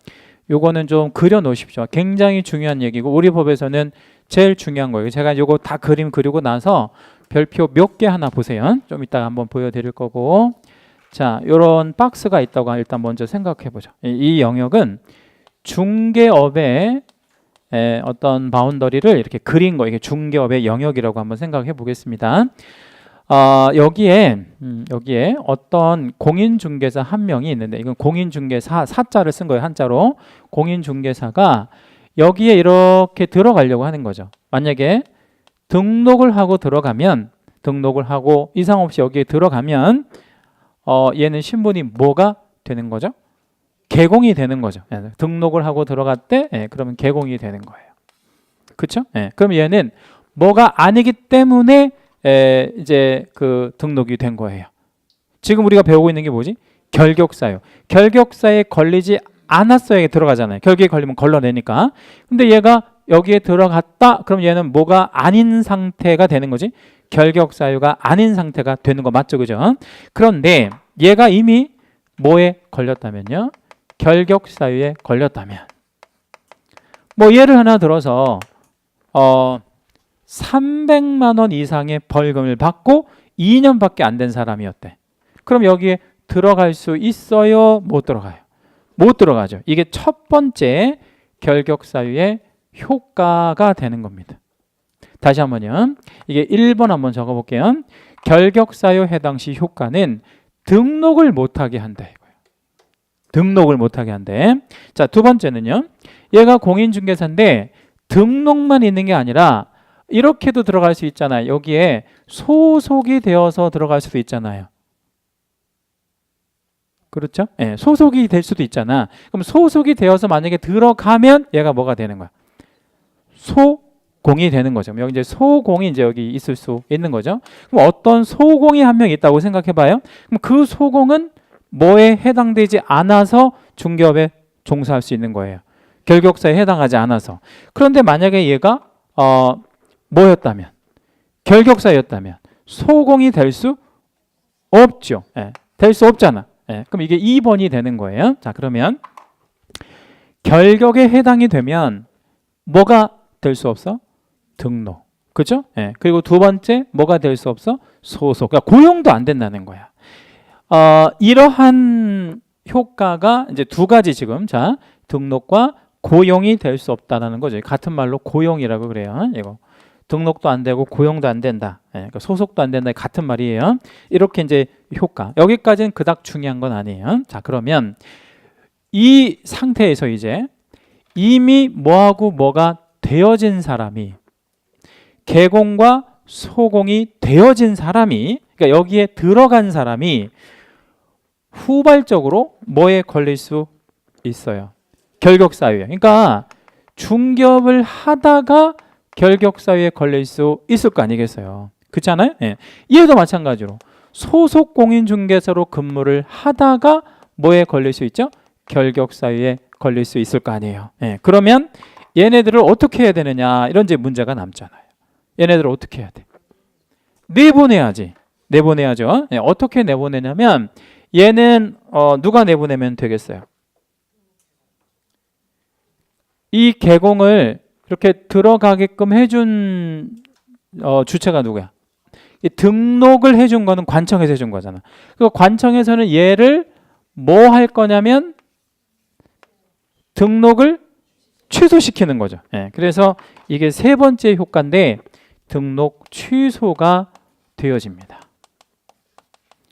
요거는 좀 그려 놓으십시오. 굉장히 중요한 얘기고 우리 법에서는 제일 중요한 거예요. 제가 요거 다 그림 그리고 나서 별표 몇 개 하나 보세요. 좀 이따가 한번 보여드릴 거고. 자, 요런 박스가 있다고 일단 먼저 생각해 보죠. 이 영역은 중개업의 어떤 바운더리를 이렇게 그린 거, 이게 중개업의 영역이라고 한번 생각해 보겠습니다. 여기에 어떤 공인중개사 한 명이 있는데 이건 공인중개사 사자를 쓴 거예요. 한자로. 공인중개사가 여기에 이렇게 들어가려고 하는 거죠. 만약에 등록을 하고 들어가면 등록을 하고 이상 없이 여기에 들어가면 얘는 신분이 뭐가 되는 거죠? 개공이 되는 거죠. 등록을 하고 들어갔대, 그러면 개공이 되는 거예요. 그렇죠? 그럼 얘는 뭐가 아니기 때문에 이제 그 등록이 된 거예요. 지금 우리가 배우고 있는 게 뭐지? 결격사유. 결격사에 걸리지 않았어야 들어가잖아요. 결격에 걸리면 걸러내니까. 근데 얘가 여기에 들어갔다. 그럼 얘는 뭐가 아닌 상태가 되는 거지? 결격사유가 아닌 상태가 되는 거 맞죠? 그죠? 그런데 얘가 이미 뭐에 걸렸다면요? 결격사유에 걸렸다면 뭐 예를 하나 들어서 300만 원 이상의 벌금을 받고 2년밖에 안 된 사람이었대. 그럼 여기에 들어갈 수 있어요? 못 들어가요? 못 들어가죠. 이게 첫 번째 결격사유의 효과가 되는 겁니다. 다시 한번요. 이게 1번 한번 적어볼게요. 결격사유 해당 시 효과는 등록을 못하게 한다. 등록을 못하게 한대. 자, 두 번째는요. 얘가 공인중개사인데 등록만 있는 게 아니라 이렇게도 들어갈 수 있잖아요. 여기에 소속이 되어서 들어갈 수도 있잖아요. 그렇죠? 소속이 될 수도 있잖아. 그럼 소속이 되어서 만약에 들어가면 얘가 뭐가 되는 거야? 소공이 되는 거죠. 여기 이제 소공이 이제 여기 있을 수 있는 거죠. 그럼 어떤 소공이 한 명 있다고 생각해봐요. 그럼 그 소공은 뭐에 해당되지 않아서 중개업에 종사할 수 있는 거예요. 결격사에 해당하지 않아서. 그런데 만약에 얘가 뭐였다면? 결격사였다면 소공이 될 수 없죠. 될 수 없잖아. 그럼 이게 2번이 되는 거예요. 자, 그러면 결격에 해당이 되면 뭐가 될 수 없어? 등록. 그죠? 그리고 두 번째 뭐가 될 수 없어? 소속. 그러니까 고용도 안 된다는 거야. 이러한 효과가 이제 두 가지 지금 자 등록과 고용이 될 수 없다라는 거죠. 같은 말로 고용이라고 그래요. 이거 등록도 안 되고 고용도 안 된다. 그러니까 소속도 안 된다. 같은 말이에요. 이렇게 이제 효과. 여기까지는 그닥 중요한 건 아니에요. 자, 그러면 이 상태에서 이제 이미 뭐하고 뭐가 되어진 사람이, 개공과 소공이 되어진 사람이, 그러니까 여기에 들어간 사람이 후발적으로 뭐에 걸릴 수 있어요? 결격사유에. 그러니까 중개업을 하다가 결격사유에 걸릴 수 있을 거 아니겠어요? 그렇잖아요? 예. 이에도 마찬가지로 소속 공인중개사로 근무를 하다가 뭐에 걸릴 수 있죠? 결격사유에 걸릴 수 있을 거 아니에요. 예. 그러면 얘네들을 어떻게 해야 되느냐, 이런 이제 문제가 남잖아요. 얘네들을 어떻게 해야 돼? 내보내야지. 내보내야죠. 예. 어떻게 내보내냐면 얘는 누가 내보내면 되겠어요? 이 개공을 이렇게 들어가게끔 해준 주체가 누구야? 이 등록을 해준 거는 관청에서 해준 거잖아. 그 관청에서는 얘를 뭐 할 거냐면 등록을 취소시키는 거죠. 예, 그래서 이게 세 번째 효과인데 등록 취소가 되어집니다.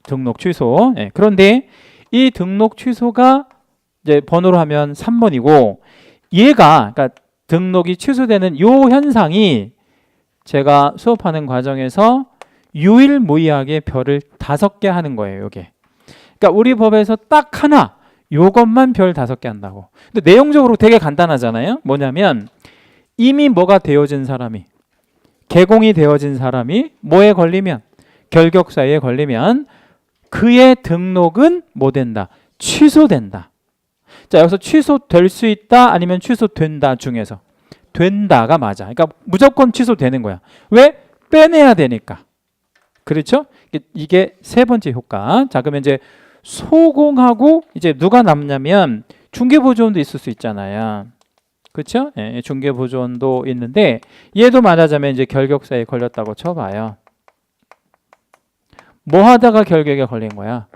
등록 취소. 예, 그런데 이 등록 취소가 이제 번호로 하면 3번이고 얘가, 그러니까 등록이 취소되는 요 현상이 제가 수업하는 과정에서 유일무이하게 별을 5개 하는 거예요. 요게. 그러니까 우리 법에서 딱 하나, 요것만 별 5개 한다고. 근데 내용적으로 되게 간단하잖아요. 뭐냐면 이미 뭐가 되어진 사람이, 개공이 되어진 사람이 뭐에 걸리면, 결격사유에 걸리면 그의 등록은 뭐 된다? 취소된다. 자, 여기서 취소될 수 있다 아니면 취소된다 중에서 된다가 맞아. 그러니까 무조건 취소되는 거야. 왜? 빼내야 되니까. 그렇죠? 이게 세 번째 효과. 자, 그러면 이제 소공하고 이제 누가 남냐면 중개보조원도 있을 수 있잖아요. 그렇죠? 예, 중개보조원도 있는데 얘도 말하자면 이제 결격사유에 걸렸다고 쳐봐요. 뭐 하다가 결격에 걸린 거야?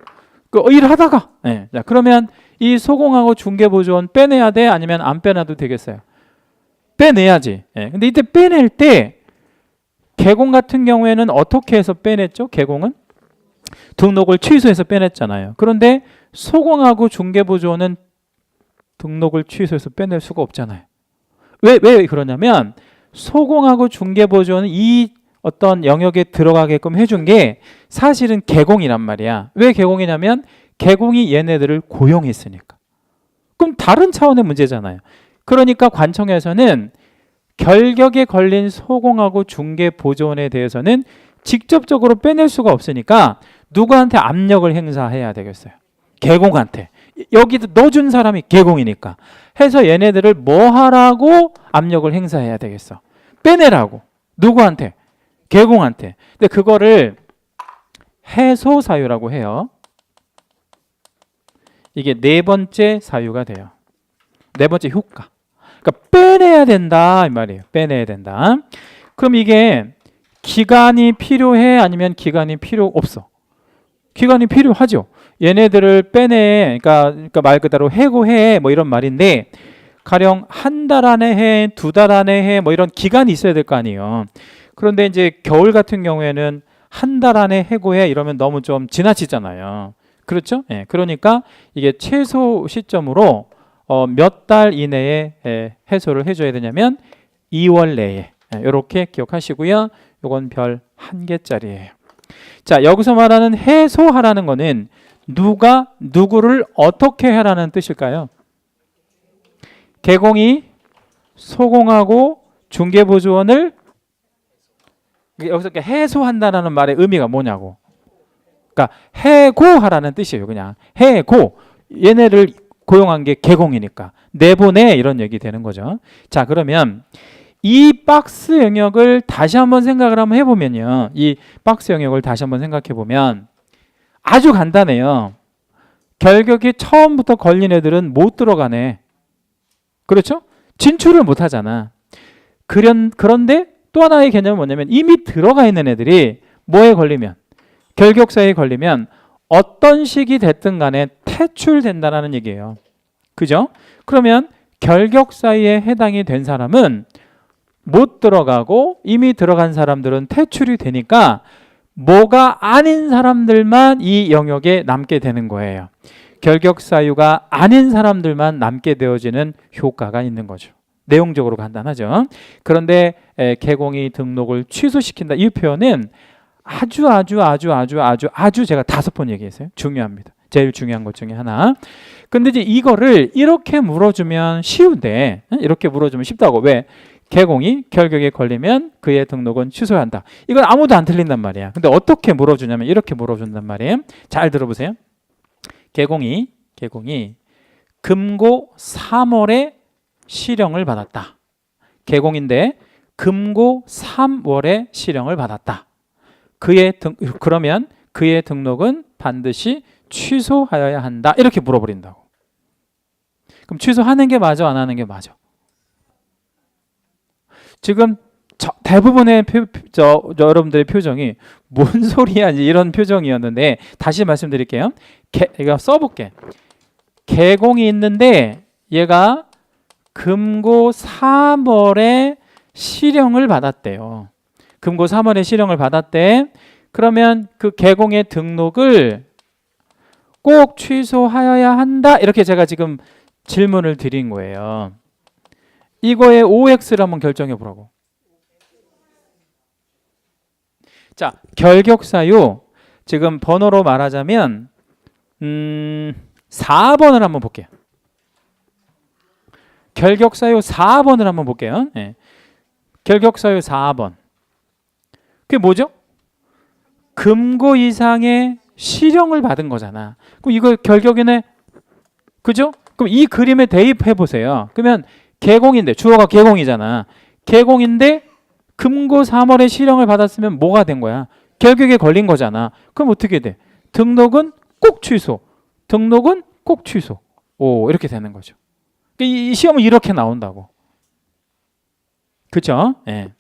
그 일하다가. 예. 자, 그러면 이 소공하고 중개보조원 빼내야 돼? 아니면 안 빼놔도 되겠어요? 빼내야지. 예. 근데 이때 빼낼 때 개공 같은 경우에는 어떻게 해서 빼냈죠? 개공은 등록을 취소해서 빼냈잖아요. 그런데 소공하고 중개보조원은 등록을 취소해서 빼낼 수가 없잖아요. 왜 그러냐면 소공하고 중개보조원은 이 어떤 영역에 들어가게끔 해준 게 사실은 개공이란 말이야. 왜 개공이냐면 개공이 얘네들을 고용했으니까. 그럼 다른 차원의 문제잖아요. 그러니까 관청에서는 결격에 걸린 소공하고 중개보조원에 대해서는 직접적으로 빼낼 수가 없으니까 누구한테 압력을 행사해야 되겠어요? 개공한테. 여기도 넣어준 사람이 개공이니까 해서 얘네들을 뭐 하라고 압력을 행사해야 되겠어? 빼내라고. 누구한테? 개공한테. 근데 그거를 해소 사유라고 해요. 이게 네 번째 사유가 돼요. 네 번째 효과. 그러니까 빼내야 된다 이 말이에요. 빼내야 된다. 그럼 이게 기간이 필요해 아니면 기간이 필요 없어? 기간이 필요하죠. 얘네들을 빼내. 그러니까 말 그대로 해고해 뭐 이런 말인데 가령 한 달 안에 해, 2달 안에 해 뭐 이런 기간이 있어야 될 거 아니에요. 그런데 이제 겨울 같은 경우에는 한 달 안에 해고해 이러면 너무 좀 지나치잖아요. 그렇죠? 예, 그러니까 이게 최소 시점으로 몇 달 이내에 해소를 해줘야 되냐면 2월 내에. 이렇게 기억하시고요. 이건 별 1개짜리예요. 자, 여기서 말하는 해소하라는 거는 누가 누구를 어떻게 하라는 뜻일까요? 개공이 소공하고 중개보조원을 여기서 해소한다는 말의 의미가 뭐냐고. 그러니까 해고하라는 뜻이에요. 그냥 해고. 얘네를 고용한 게 개공이니까 내보내 이런 얘기 되는 거죠. 자, 그러면 이 박스 영역을 다시 한번 생각을 한번 해보면요. 이 박스 영역을 다시 한번 생각해 보면 아주 간단해요. 결격이 처음부터 걸린 애들은 못 들어가네. 그렇죠? 진출을 못 하잖아. 그런데 또 하나의 개념은 뭐냐면 이미 들어가 있는 애들이 뭐에 걸리면, 결격사유에 걸리면 어떤 식이 됐든 간에 퇴출된다는 얘기예요. 그죠? 그러면 결격사유에 해당이 된 사람은 못 들어가고 이미 들어간 사람들은 퇴출이 되니까 뭐가 아닌 사람들만 이 영역에 남게 되는 거예요. 결격사유가 아닌 사람들만 남게 되어지는 효과가 있는 거죠. 내용적으로 간단하죠. 그런데 개공이 등록을 취소시킨다. 이 표현은 아주 제가 5번 얘기했어요. 중요합니다. 제일 중요한 것 중에 하나. 근데 이제 이거를 이렇게 물어주면 쉬운데, 이렇게 물어주면 쉽다고. 왜? 개공이 결격에 걸리면 그의 등록은 취소한다. 이건 아무도 안 틀린단 말이야. 근데 어떻게 물어주냐면 이렇게 물어준단 말이에요. 잘 들어보세요. 개공이 금고 3월에 실형을 받았다. 개공인데 금고 3월에 실형을 받았다. 그러면 그의 등록은 반드시 취소하여야 한다. 이렇게 물어버린다고. 그럼 취소하는 게 맞아, 안 하는 게 맞아? 지금 대부분의 여러분들의 표정이 뭔 소리야 이런 표정이었는데 다시 말씀드릴게요. 이거 써볼게. 개공이 있는데 얘가 금고 3월에 실형을 받았대요. 금고 3월에 실형을 받았대. 그러면 그 개공의 등록을 꼭 취소하여야 한다. 이렇게 제가 지금 질문을 드린 거예요. 이거의 OX를 한번 결정해 보라고. 자, 결격사유 지금 번호로 말하자면 4번을 한번 볼게요. 결격사유 4번을 한번 볼게요. 네. 결격사유 4번. 그게 뭐죠? 금고 이상의 실형을 받은 거잖아. 그럼 이거 결격이네. 그죠? 그럼 이 그림에 대입해 보세요. 그러면 개공인데 주어가 개공이잖아. 개공인데 금고 3월에 실형을 받았으면 뭐가 된 거야? 결격에 걸린 거잖아. 그럼 어떻게 돼? 등록은 꼭 취소. 등록은 꼭 취소. 오, 이렇게 되는 거죠. 이 시험은 이렇게 나온다고. 그렇죠? 예.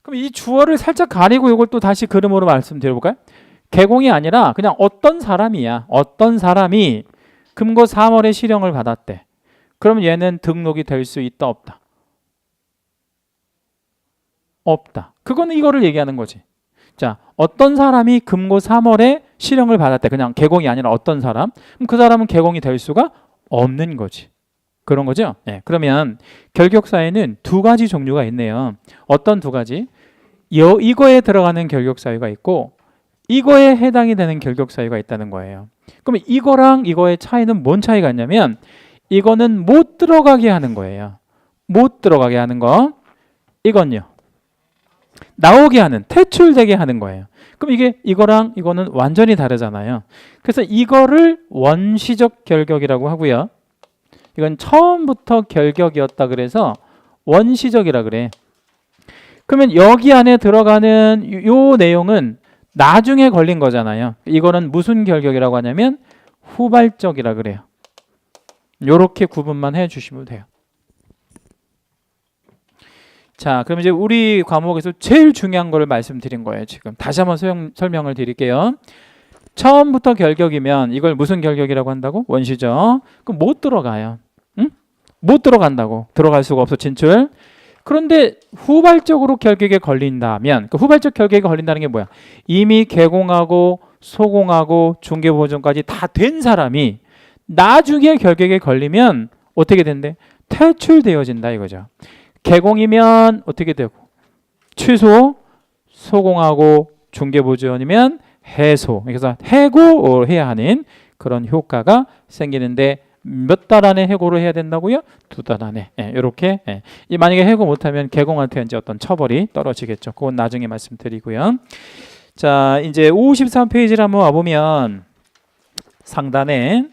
그럼 이 주어를 살짝 가리고 이걸 또 다시 그림으로 말씀드려볼까요? 개공이 아니라 그냥 어떤 사람이야. 어떤 사람이 금고 3월에 실형을 받았대. 그러면 얘는 등록이 될 수 있다, 없다? 없다. 그거는 이거를 얘기하는 거지. 자, 어떤 사람이 금고 3월에 실형을 받았대. 그냥 개공이 아니라 어떤 사람. 그럼 그 사람은 개공이 될 수가 없는 거지. 그런 거죠? 네. 그러면 결격사유는 두 가지 종류가 있네요. 어떤 두 가지? 이거에 들어가는 결격사유가 있고 이거에 해당이 되는 결격사유가 있다는 거예요. 그러면 이거랑 이거의 차이는 뭔 차이가 있냐면 이거는 못 들어가게 하는 거예요. 못 들어가게 하는 거. 이건요. 나오게 하는, 퇴출되게 하는 거예요. 그럼 이거랑 이거는 완전히 다르잖아요. 그래서 이거를 원시적 결격이라고 하고요. 이건 처음부터 결격이었다 그래서 원시적이라 그래. 그러면 여기 안에 들어가는 요 내용은 나중에 걸린 거잖아요. 이거는 무슨 결격이라고 하냐면 후발적이라 그래요. 요렇게 구분만 해 주시면 돼요. 자, 그럼 이제 우리 과목에서 제일 중요한 거를 말씀드린 거예요. 지금 다시 한번 설명을 드릴게요. 처음부터 결격이면 이걸 무슨 결격이라고 한다고? 원시적. 그럼 못 들어가요. 응? 못 들어간다고. 들어갈 수가 없어, 진출. 그런데 후발적으로 결격에 걸린다면 그 후발적 결격에 걸린다는 게 뭐야? 이미 개공하고 소공하고 중개보증까지 다 된 사람이 나중에 결격에 걸리면 어떻게 된대? 퇴출되어진다 이거죠. 개공이면 어떻게 되고? 취소, 소공하고 중개보증이면 해소. 그래서 해고해야 하는 그런 효과가 생기는데 몇 달 안에 해고를 해야 된다고요? 2달 안에. 이렇게. 만약에 해고 못하면 개공한테 이제 어떤 처벌이 떨어지겠죠. 그건 나중에 말씀드리고요. 자, 이제 53페이지를 한번 와보면 상단에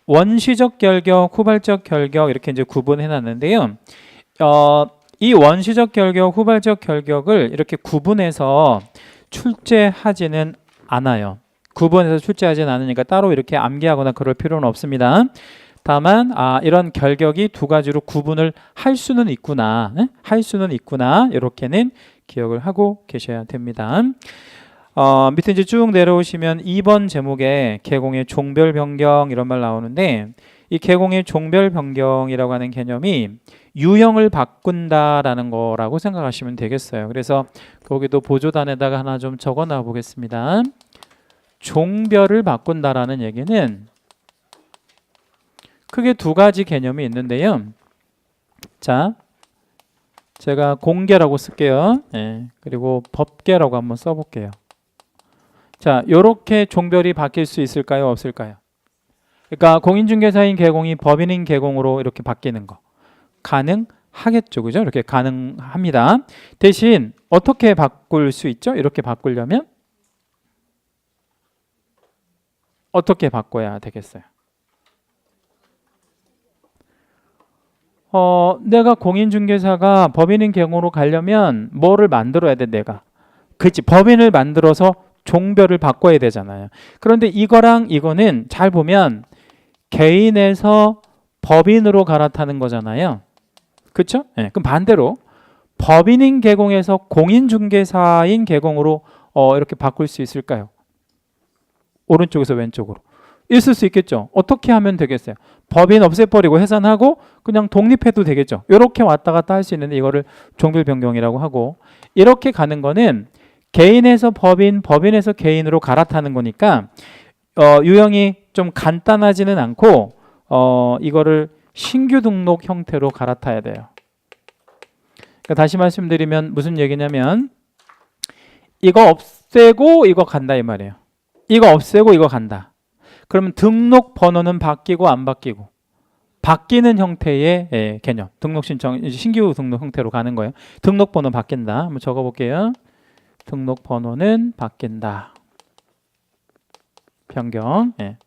원시적 결격, 후발적 결격 이렇게 이제 구분해 놨는데요. 이 원시적 결격, 후발적 결격을 이렇게 구분해서 출제하지는 않아요. 구분해서 출제하지는 않으니까 따로 이렇게 암기하거나 그럴 필요는 없습니다. 다만 이런 결격이 두 가지로 구분을 할 수는 있구나. 네? 할 수는 있구나. 이렇게는 기억을 하고 계셔야 됩니다. 밑에 이제 쭉 내려오시면 2번 제목에 개공의 종별 변경 이런 말 나오는데 이 개공의 종별 변경이라고 하는 개념이 유형을 바꾼다라는 거라고 생각하시면 되겠어요. 그래서 거기도 보조단에다가 하나 좀 적어 놔 보겠습니다. 종별을 바꾼다라는 얘기는 크게 두 가지 개념이 있는데요. 자, 제가 공개라고 쓸게요. 예, 그리고 법계라고 한번 써볼게요. 자, 요렇게 종별이 바뀔 수 있을까요? 없을까요? 그러니까 공인중개사인 개공이 법인인 개공으로 이렇게 바뀌는 거 가능하겠죠, 그죠? 이렇게 가능합니다. 대신 어떻게 바꿀 수 있죠? 이렇게 바꾸려면 어떻게 바꿔야 되겠어요? 내가 공인중개사가 법인인 개공으로 가려면 뭐를 만들어야 돼, 내가? 그렇지, 법인을 만들어서 종별을 바꿔야 되잖아요. 그런데 이거랑 이거는 잘 보면 개인에서 법인으로 갈아타는 거잖아요. 그렇죠? 네, 그럼 반대로 법인인 개공에서 공인중개사인 개공으로 이렇게 바꿀 수 있을까요? 오른쪽에서 왼쪽으로. 있을 수 있겠죠. 어떻게 하면 되겠어요? 법인 없애버리고 해산하고 그냥 독립해도 되겠죠. 이렇게 왔다 갔다 할 수 있는데 이거를 종별 변경이라고 하고, 이렇게 가는 거는 개인에서 법인, 법인에서 개인으로 갈아타는 거니까 유형이 좀 간단하지는 않고 이거를 신규 등록 형태로 갈아타야 돼요. 그러니까 다시 말씀드리면 무슨 얘기냐면 이거 없애고 이거 간다 이 말이에요. 이거 없애고 이거 간다. 그러면 등록번호는 바뀌고 안 바뀌고? 바뀌는 형태의 개념. 등록 신청, 신규 등록 형태로 가는 거예요. 등록번호 바뀐다. 한번 적어볼게요. 등록번호는 바뀐다. 변경. 예.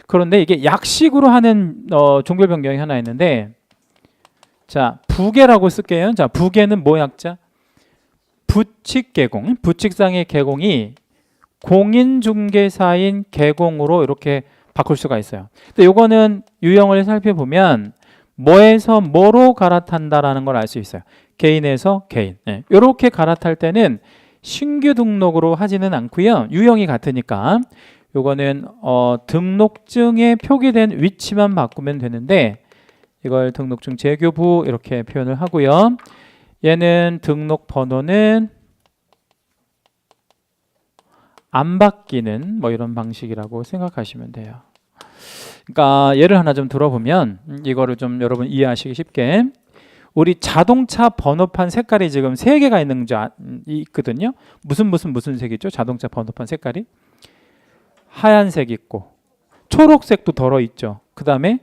그런데 이게 약식으로 하는 종별 변경이 하나 있는데, 자, 부계라고 쓸게요. 자, 부계는 뭐 약자? 부칙 개공. 부칙상의 개공이 공인중개사인 개공으로 이렇게 바꿀 수가 있어요. 근데 요거는 유형을 살펴보면 뭐에서 뭐로 갈아탄다라는 걸 알 수 있어요. 개인에서 개인. 이렇게 갈아탈 때는 신규 등록으로 하지는 않고요. 유형이 같으니까 요거는 등록증에 표기된 위치만 바꾸면 되는데, 이걸 등록증 재교부 이렇게 표현을 하고요. 얘는 등록번호는 안 바뀌는 뭐 이런 방식이라고 생각하시면 돼요. 그러니까 예를 하나 좀 들어보면 이거를 좀 여러분 이해하시기 쉽게, 우리 자동차 번호판 색깔이 지금 3개가 있거든요. 무슨 색이죠? 자동차 번호판 색깔이 하얀색 있고 초록색도 덜어 있죠. 그 다음에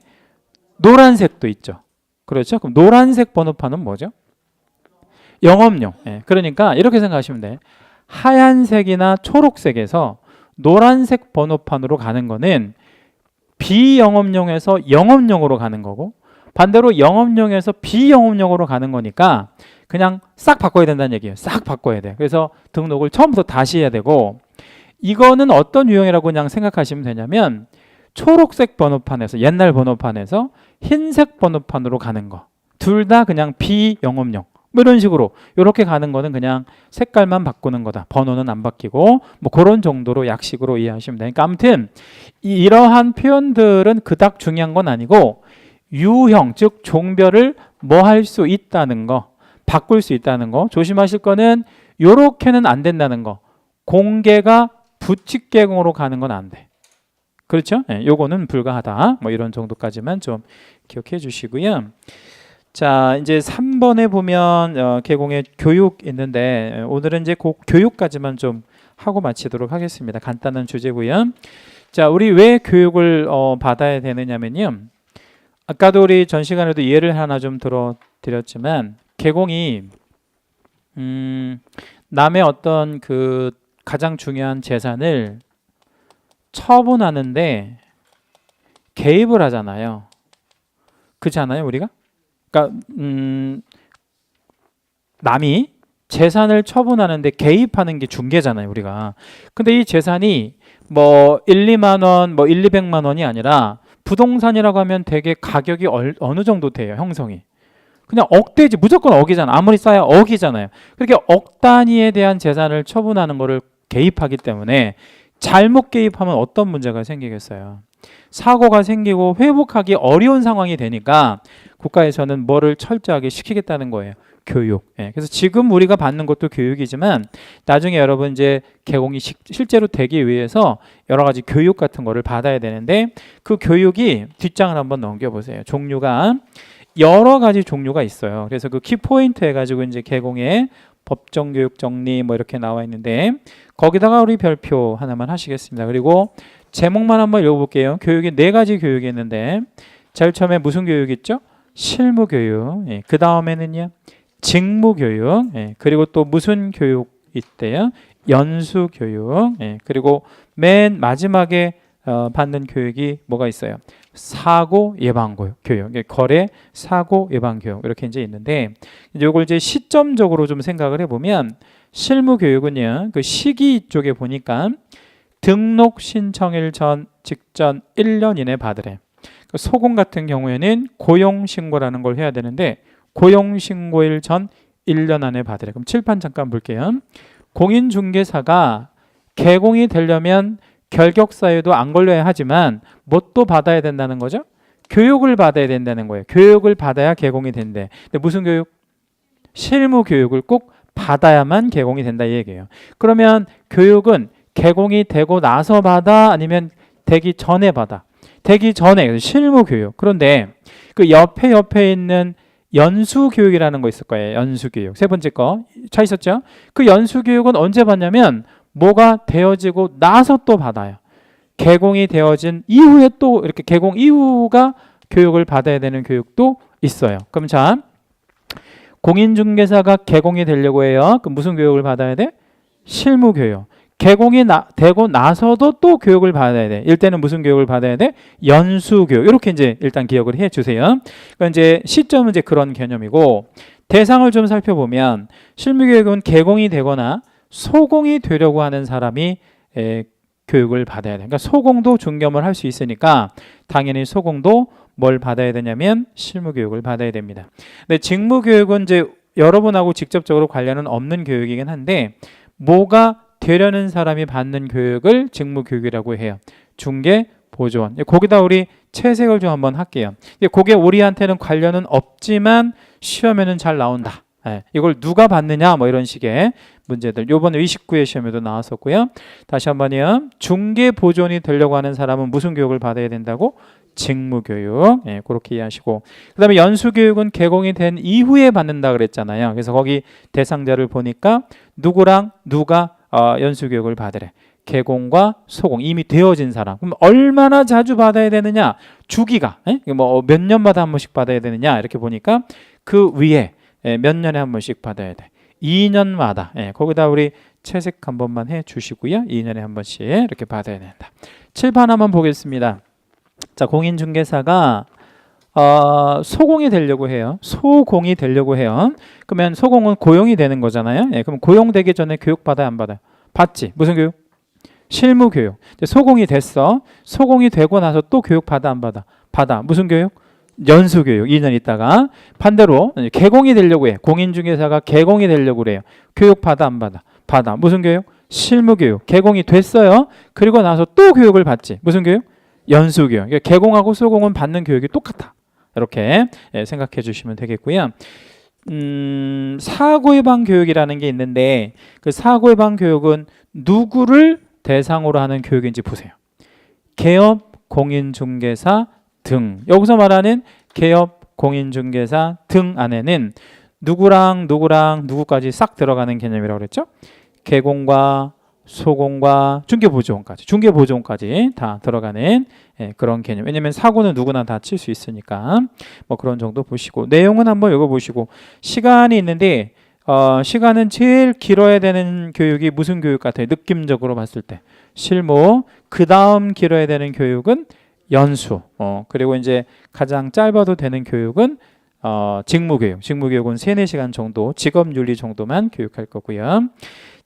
노란색도 있죠. 그렇죠? 그럼 노란색 번호판은 뭐죠? 영업용. 그러니까 이렇게 생각하시면 돼. 하얀색이나 초록색에서 노란색 번호판으로 가는 거는 비영업용에서 영업용으로 가는 거고, 반대로 영업용에서 비영업용으로 가는 거니까 그냥 싹 바꿔야 된다는 얘기예요. 싹 바꿔야 돼. 그래서 등록을 처음부터 다시 해야 되고, 이거는 어떤 유형이라고 그냥 생각하시면 되냐면 초록색 번호판에서, 옛날 번호판에서 흰색 번호판으로 가는 거. 둘 다 그냥 비영업용. 뭐 이런 식으로 이렇게 가는 거는 그냥 색깔만 바꾸는 거다. 번호는 안 바뀌고 뭐 그런 정도로 약식으로 이해하시면 돼요. 그러니까 아무튼 이러한 표현들은 그닥 중요한 건 아니고, 유형 즉 종별을 뭐 할 수 있다는 거, 바꿀 수 있다는 거, 조심하실 거는 요렇게는 안 된다는 거. 공개가 부칙개공으로 가는 건 안 돼. 그렇죠? 요거는 불가하다. 뭐 이런 정도까지만 좀 기억해 주시고요. 자, 이제 3번에 보면 개공의 교육 있는데, 오늘은 이제 그 교육까지만 좀 하고 마치도록 하겠습니다. 간단한 주제고요. 자, 우리 왜 교육을 받아야 되느냐면요. 아까도 우리 전 시간에도 예를 하나 좀 들어드렸지만, 개공이 남의 어떤 그 가장 중요한 재산을 처분하는데 개입을 하잖아요. 그렇지 않아요, 우리가? 그러니까 남이 재산을 처분하는데 개입하는 게 중개잖아요, 우리가. 근데 이 재산이 뭐 1, 2만 원, 뭐 1, 200만 원이 아니라 부동산이라고 하면 되게 가격이 어느 정도 돼요, 형성이. 그냥 억대지, 무조건 억이잖아. 아무리 싸야 억이잖아요. 그렇게 억 단위에 대한 재산을 처분하는 거를 개입하기 때문에 잘못 개입하면 어떤 문제가 생기겠어요? 사고가 생기고 회복하기 어려운 상황이 되니까 국가에서는 뭐를 철저하게 시키겠다는 거예요. 교육. 그래서 지금 우리가 받는 것도 교육이지만 나중에 여러분 이제 개공이 실제로 되기 위해서 여러 가지 교육 같은 거를 받아야 되는데 그 교육이 뒷장을 한번 넘겨보세요. 종류가 여러 가지 종류가 있어요. 그래서 그 키포인트 해가지고 이제 개공의 법정교육 정리 뭐 이렇게 나와 있는데 거기다가 우리 별표 하나만 하시겠습니다. 그리고 제목만 한번 읽어볼게요. 교육이 4가지 교육이 있는데 제일 처음에 무슨 교육 있죠? 실무교육. 그 다음에는요 직무교육. 그리고 또 무슨 교육 있대요? 연수교육. 그리고 맨 마지막에 받는 교육이 뭐가 있어요? 사고 예방 교육, 거래 사고 예방 교육 이렇게 이제 있는데 이걸 이제 시점적으로 좀 생각을 해보면 실무 교육은요 그 시기 쪽에 보니까 등록 신청일 전 직전 1년 이내 받으래. 소공 같은 경우에는 고용 신고라는 걸 해야 되는데 고용 신고일 전 1년 안에 받으래. 그럼 칠판 잠깐 볼게요. 공인중개사가 개공이 되려면 결격사유도 안 걸려야 하지만 뭣도 받아야 된다는 거죠? 교육을 받아야 된다는 거예요. 교육을 받아야 개공이 된대. 근데 무슨 교육? 실무 교육을 꼭 받아야만 개공이 된다 이 얘기예요. 그러면 교육은 개공이 되고 나서 받아 아니면 되기 전에 받아? 되기 전에 실무 교육. 그런데 그 옆에 있는 연수 교육이라는 거 있을 거예요. 연수 교육. 세 번째 거 차 있었죠? 그 연수 교육은 언제 받냐면 뭐가 되어지고 나서 또 받아요. 개공이 되어진 이후에 또 이렇게 개공 이후가 교육을 받아야 되는 교육도 있어요. 그럼 자, 공인중개사가 개공이 되려고 해요. 그럼 무슨 교육을 받아야 돼? 실무교육. 개공이 되고 나서도 또 교육을 받아야 돼. 이때는 무슨 교육을 받아야 돼? 연수교육. 이렇게 이제 일단 기억을 해 주세요. 그러니까 이제 시점은 이제 그런 개념이고 대상을 좀 살펴보면 실무교육은 개공이 되거나 소공이 되려고 하는 사람이 교육을 받아야 돼. 그러니까 소공도 중개업을 할 수 있으니까 당연히 소공도 뭘 받아야 되냐면 실무교육을 받아야 됩니다. 근데 직무교육은 이제 여러분하고 직접적으로 관련은 없는 교육이긴 한데 뭐가 되려는 사람이 받는 교육을 직무교육이라고 해요. 중개, 보조원. 거기다 우리 채색을 좀 한번 할게요. 그게 우리한테는 관련은 없지만 시험에는 잘 나온다. 이걸 누가 받느냐 뭐 이런 식의 문제들 요번 의식구의 시험에도 나왔었고요. 다시 한번요. 중개보조원이 되려고 하는 사람은 무슨 교육을 받아야 된다고? 직무교육. 그렇게 이해하시고 그 다음에 연수교육은 개공이 된 이후에 받는다 그랬잖아요. 그래서 거기 대상자를 보니까 누구랑 누가 연수교육을 받으래. 개공과 소공 이미 되어진 사람. 그럼 얼마나 자주 받아야 되느냐? 주기가 뭐 몇 년마다 한 번씩 받아야 되느냐? 이렇게 보니까 그 위에 몇 년에 한 번씩 받아야 돼. 2년마다. 거기다 우리 채색 한 번만 해 주시고요. 2년에 한 번씩 이렇게 받아야 된다. 칠판 한번 보겠습니다. 자, 공인중개사가 소공이 되려고 해요. 소공이 되려고 해요. 그러면 소공은 고용이 되는 거잖아요. 그럼 고용되기 전에 교육 받아야 안 받아요? 받지. 무슨 교육? 실무교육. 소공이 됐어. 소공이 되고 나서 또 교육 받아 안 받아? 받아. 무슨 교육? 연수교육. 2년 있다가 반대로 개공이 되려고 해. 공인중개사가 개공이 되려고 그래요. 교육 받아 안 받아? 받아. 무슨 교육? 실무교육. 개공이 됐어요. 그리고 나서 또 교육을 받지. 무슨 교육? 연수교육. 그러니까 개공하고 소공은 받는 교육이 똑같아. 이렇게 생각해 주시면 되겠고요. 사고예방 교육이라는 게 있는데 그 사고예방 교육은 누구를 대상으로 하는 교육인지 보세요. 개업, 공인중개사 등. 여기서 말하는 개업, 공인중개사 등 안에는 누구랑 누구까지 싹 들어가는 개념이라고 그랬죠? 개공과 소공과 중개보조원까지 다 들어가는 그런 개념. 왜냐하면 사고는 누구나 다 칠 수 있으니까 뭐 그런 정도 보시고 내용은 한번 읽어보시고 시간이 있는데 시간은 제일 길어야 되는 교육이 무슨 교육 같아요? 느낌적으로 봤을 때 실무. 그 다음 길어야 되는 교육은 연수. 그리고 이제 가장 짧아도 되는 교육은 직무교육. 직무교육은 3-4시간 정도 직업윤리 정도만 교육할 거고요.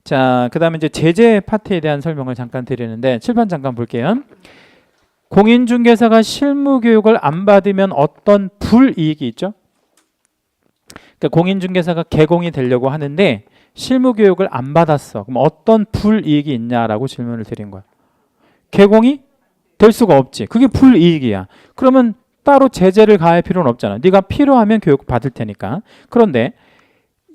자, 그 다음에 이제 제재 파트에 대한 설명을 잠깐 드리는데 칠판 잠깐 볼게요. 공인중개사가 실무교육을 안 받으면 어떤 불이익이 있죠? 그러니까 공인중개사가 개공이 되려고 하는데 실무교육을 안 받았어. 그럼 어떤 불이익이 있냐라고 질문을 드린 거야. 개공이 될 수가 없지. 그게 불이익이야. 그러면 따로 제재를 가할 필요는 없잖아. 네가 필요하면 교육 받을 테니까. 그런데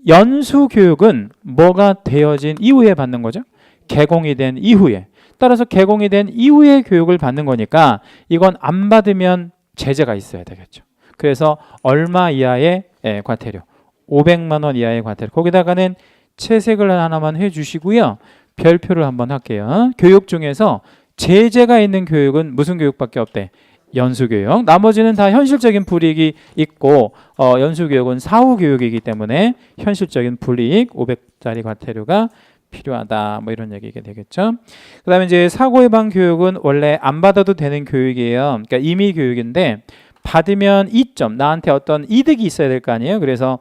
연수 교육은 뭐가 되어진 이후에 받는 거죠? 개공이 된 이후에. 따라서 개공이 된 이후에 교육을 받는 거니까 이건 안 받으면 제재가 있어야 되겠죠. 그래서 얼마 이하의 과태료? 500만 원 이하의 과태료. 거기다가는 채색을 하나만 해주시고요. 별표를 한번 할게요. 교육 중에서 제재가 있는 교육은 무슨 교육밖에 없대? 연수교육. 나머지는 다 현실적인 불이익이 있고 연수교육은 사후교육이기 때문에 현실적인 불이익 500짜리 과태료가 필요하다. 뭐 이런 얘기가 되겠죠. 그 다음에 이제 사고예방 교육은 원래 안 받아도 되는 교육이에요. 그러니까 임의 교육인데 받으면 이점 나한테 어떤 이득이 있어야 될 거 아니에요. 그래서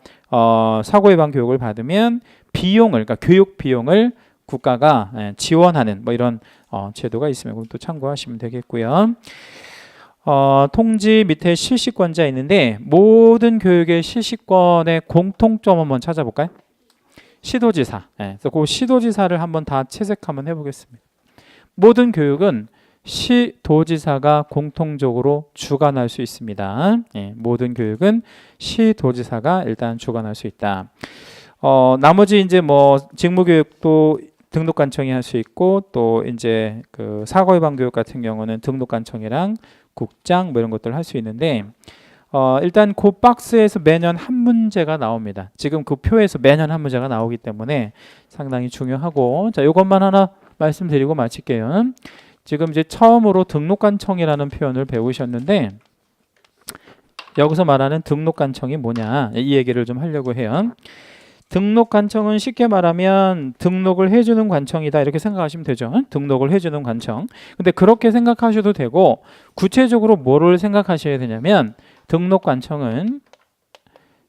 사고예방 교육을 받으면 비용을 그러니까 교육 비용을 국가가 지원하는 뭐 이런 제도가 있으면 그것도 참고하시면 되겠고요. 통지 밑에 실시권자 있는데 모든 교육의 실시권의 공통점 한번 찾아볼까요? 시도지사. 그래서 그 시도지사를 한번 다 채색 한번 해보겠습니다. 모든 교육은 시도지사가 공통적으로 주관할 수 있습니다. 모든 교육은 시도지사가 일단 주관할 수 있다. 나머지 이제 뭐 직무교육도 등록관청이 할 수 있고 또 이제 그 사고예방 교육 같은 경우는 등록관청이랑 국장 뭐 이런 것들을 할 수 있는데 일단 그 박스에서 매년 한 문제가 나옵니다. 지금 그 표에서 매년 한 문제가 나오기 때문에 상당히 중요하고 자 이것만 하나 말씀드리고 마칠게요. 지금 이제 처음으로 등록관청이라는 표현을 배우셨는데 여기서 말하는 등록관청이 뭐냐 이 얘기를 좀 하려고 해요. 등록관청은 쉽게 말하면 등록을 해주는 관청이다 이렇게 생각하시면 되죠. 등록을 해주는 관청. 근데 그렇게 생각하셔도 되고 구체적으로 뭐를 생각하셔야 되냐면 등록관청은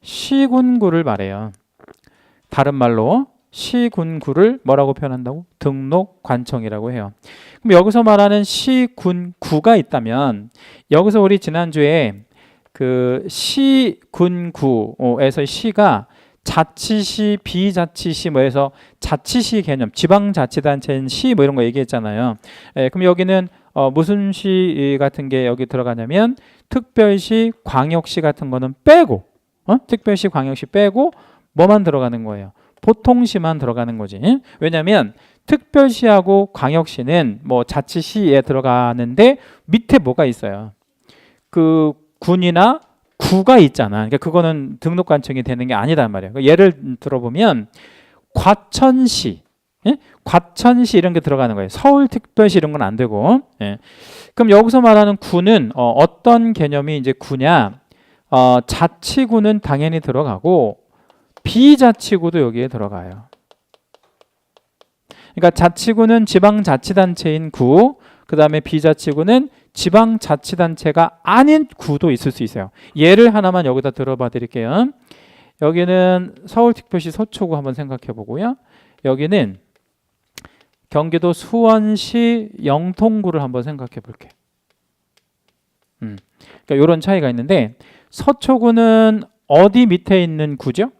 시군구를 말해요. 다른 말로 시군구를 뭐라고 표현한다고? 등록관청이라고 해요. 그럼 여기서 말하는 시군구가 있다면 여기서 우리 지난주에 그 시군구에서 시가 자치시, 비자치시 뭐 해서 자치시 개념, 지방자치단체인 시 뭐 이런 거 얘기했잖아요. 그럼 여기는 무슨 시 같은 게 여기 들어가냐면 특별시, 광역시 같은 거는 빼고 특별시, 광역시 빼고 뭐만 들어가는 거예요? 보통시만 들어가는 거지. 왜냐하면 특별시하고 광역시는 뭐 자치시에 들어가는데 밑에 뭐가 있어요? 그 군이나 구가 있잖아. 그러니까 그거는 등록관청이 되는 게 아니단 말이에요. 예를 들어보면 과천시, 과천시 이런 게 들어가는 거예요. 서울특별시 이런 건 안 되고. 그럼 여기서 말하는 구는 어떤 개념이 이제 구냐? 자치구는 당연히 들어가고 비자치구도 여기에 들어가요. 그러니까 자치구는 지방자치단체인 구, 그 다음에 비자치구는 지방자치단체가 아닌 구도 있을 수 있어요. 예를 하나만 여기다 들어봐 드릴게요. 여기는 서울특별시 서초구 한번 생각해 보고요. 여기는 경기도 수원시 영통구를 한번 생각해 볼게요. 그러니까 이런 차이가 있는데 서초구는 어디 밑에 있는 구죠?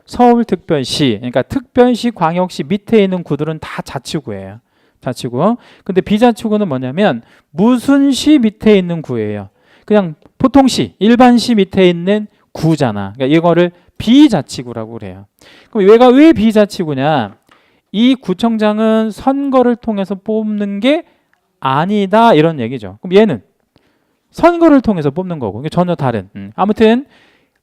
서울특별시, 그러니까 특별시, 광역시 밑에 있는 구들은 다 자치구예요. 자치구. 근데 비자치구는 뭐냐면 무슨 시 밑에 있는 구예요. 그냥 보통시, 일반시 밑에 있는 구잖아. 그러니까 이거를 비자치구라고 그래요. 그럼 얘가 왜 비자치구냐? 이 구청장은 선거를 통해서 뽑는 게 아니다 이런 얘기죠. 그럼 얘는 선거를 통해서 뽑는 거고 전혀 다른. 아무튼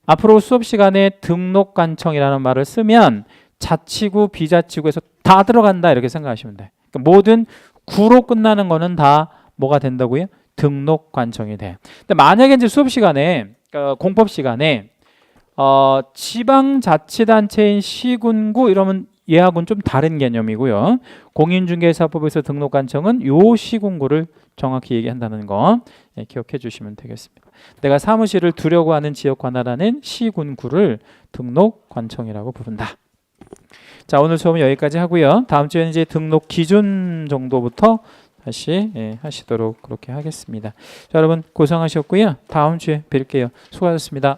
앞으로 수업 시간에 등록관청이라는 말을 쓰면 자치구, 비자치구에서 다 들어간다 이렇게 생각하시면 돼. 그러니까 모든 구로 끝나는 거는 다 뭐가 된다고요? 등록관청이 돼. 근데 만약에 이제 수업 시간에 그러니까 공법 시간에 지방자치단체인 시군구 이러면 얘하고는 좀 다른 개념이고요. 공인중개사법에서 등록관청은 요 시군구를 정확히 얘기한다는 거 기억해 주시면 되겠습니다. 내가 사무실을 두려고 하는 지역 관할하는 시군구를 등록관청이라고 부른다. 자, 오늘 수업은 여기까지 하고요. 다음 주에는 이제 등록 기준 정도부터 다시 하시도록 그렇게 하겠습니다. 자, 여러분 고생하셨고요. 다음 주에 뵐게요. 수고하셨습니다.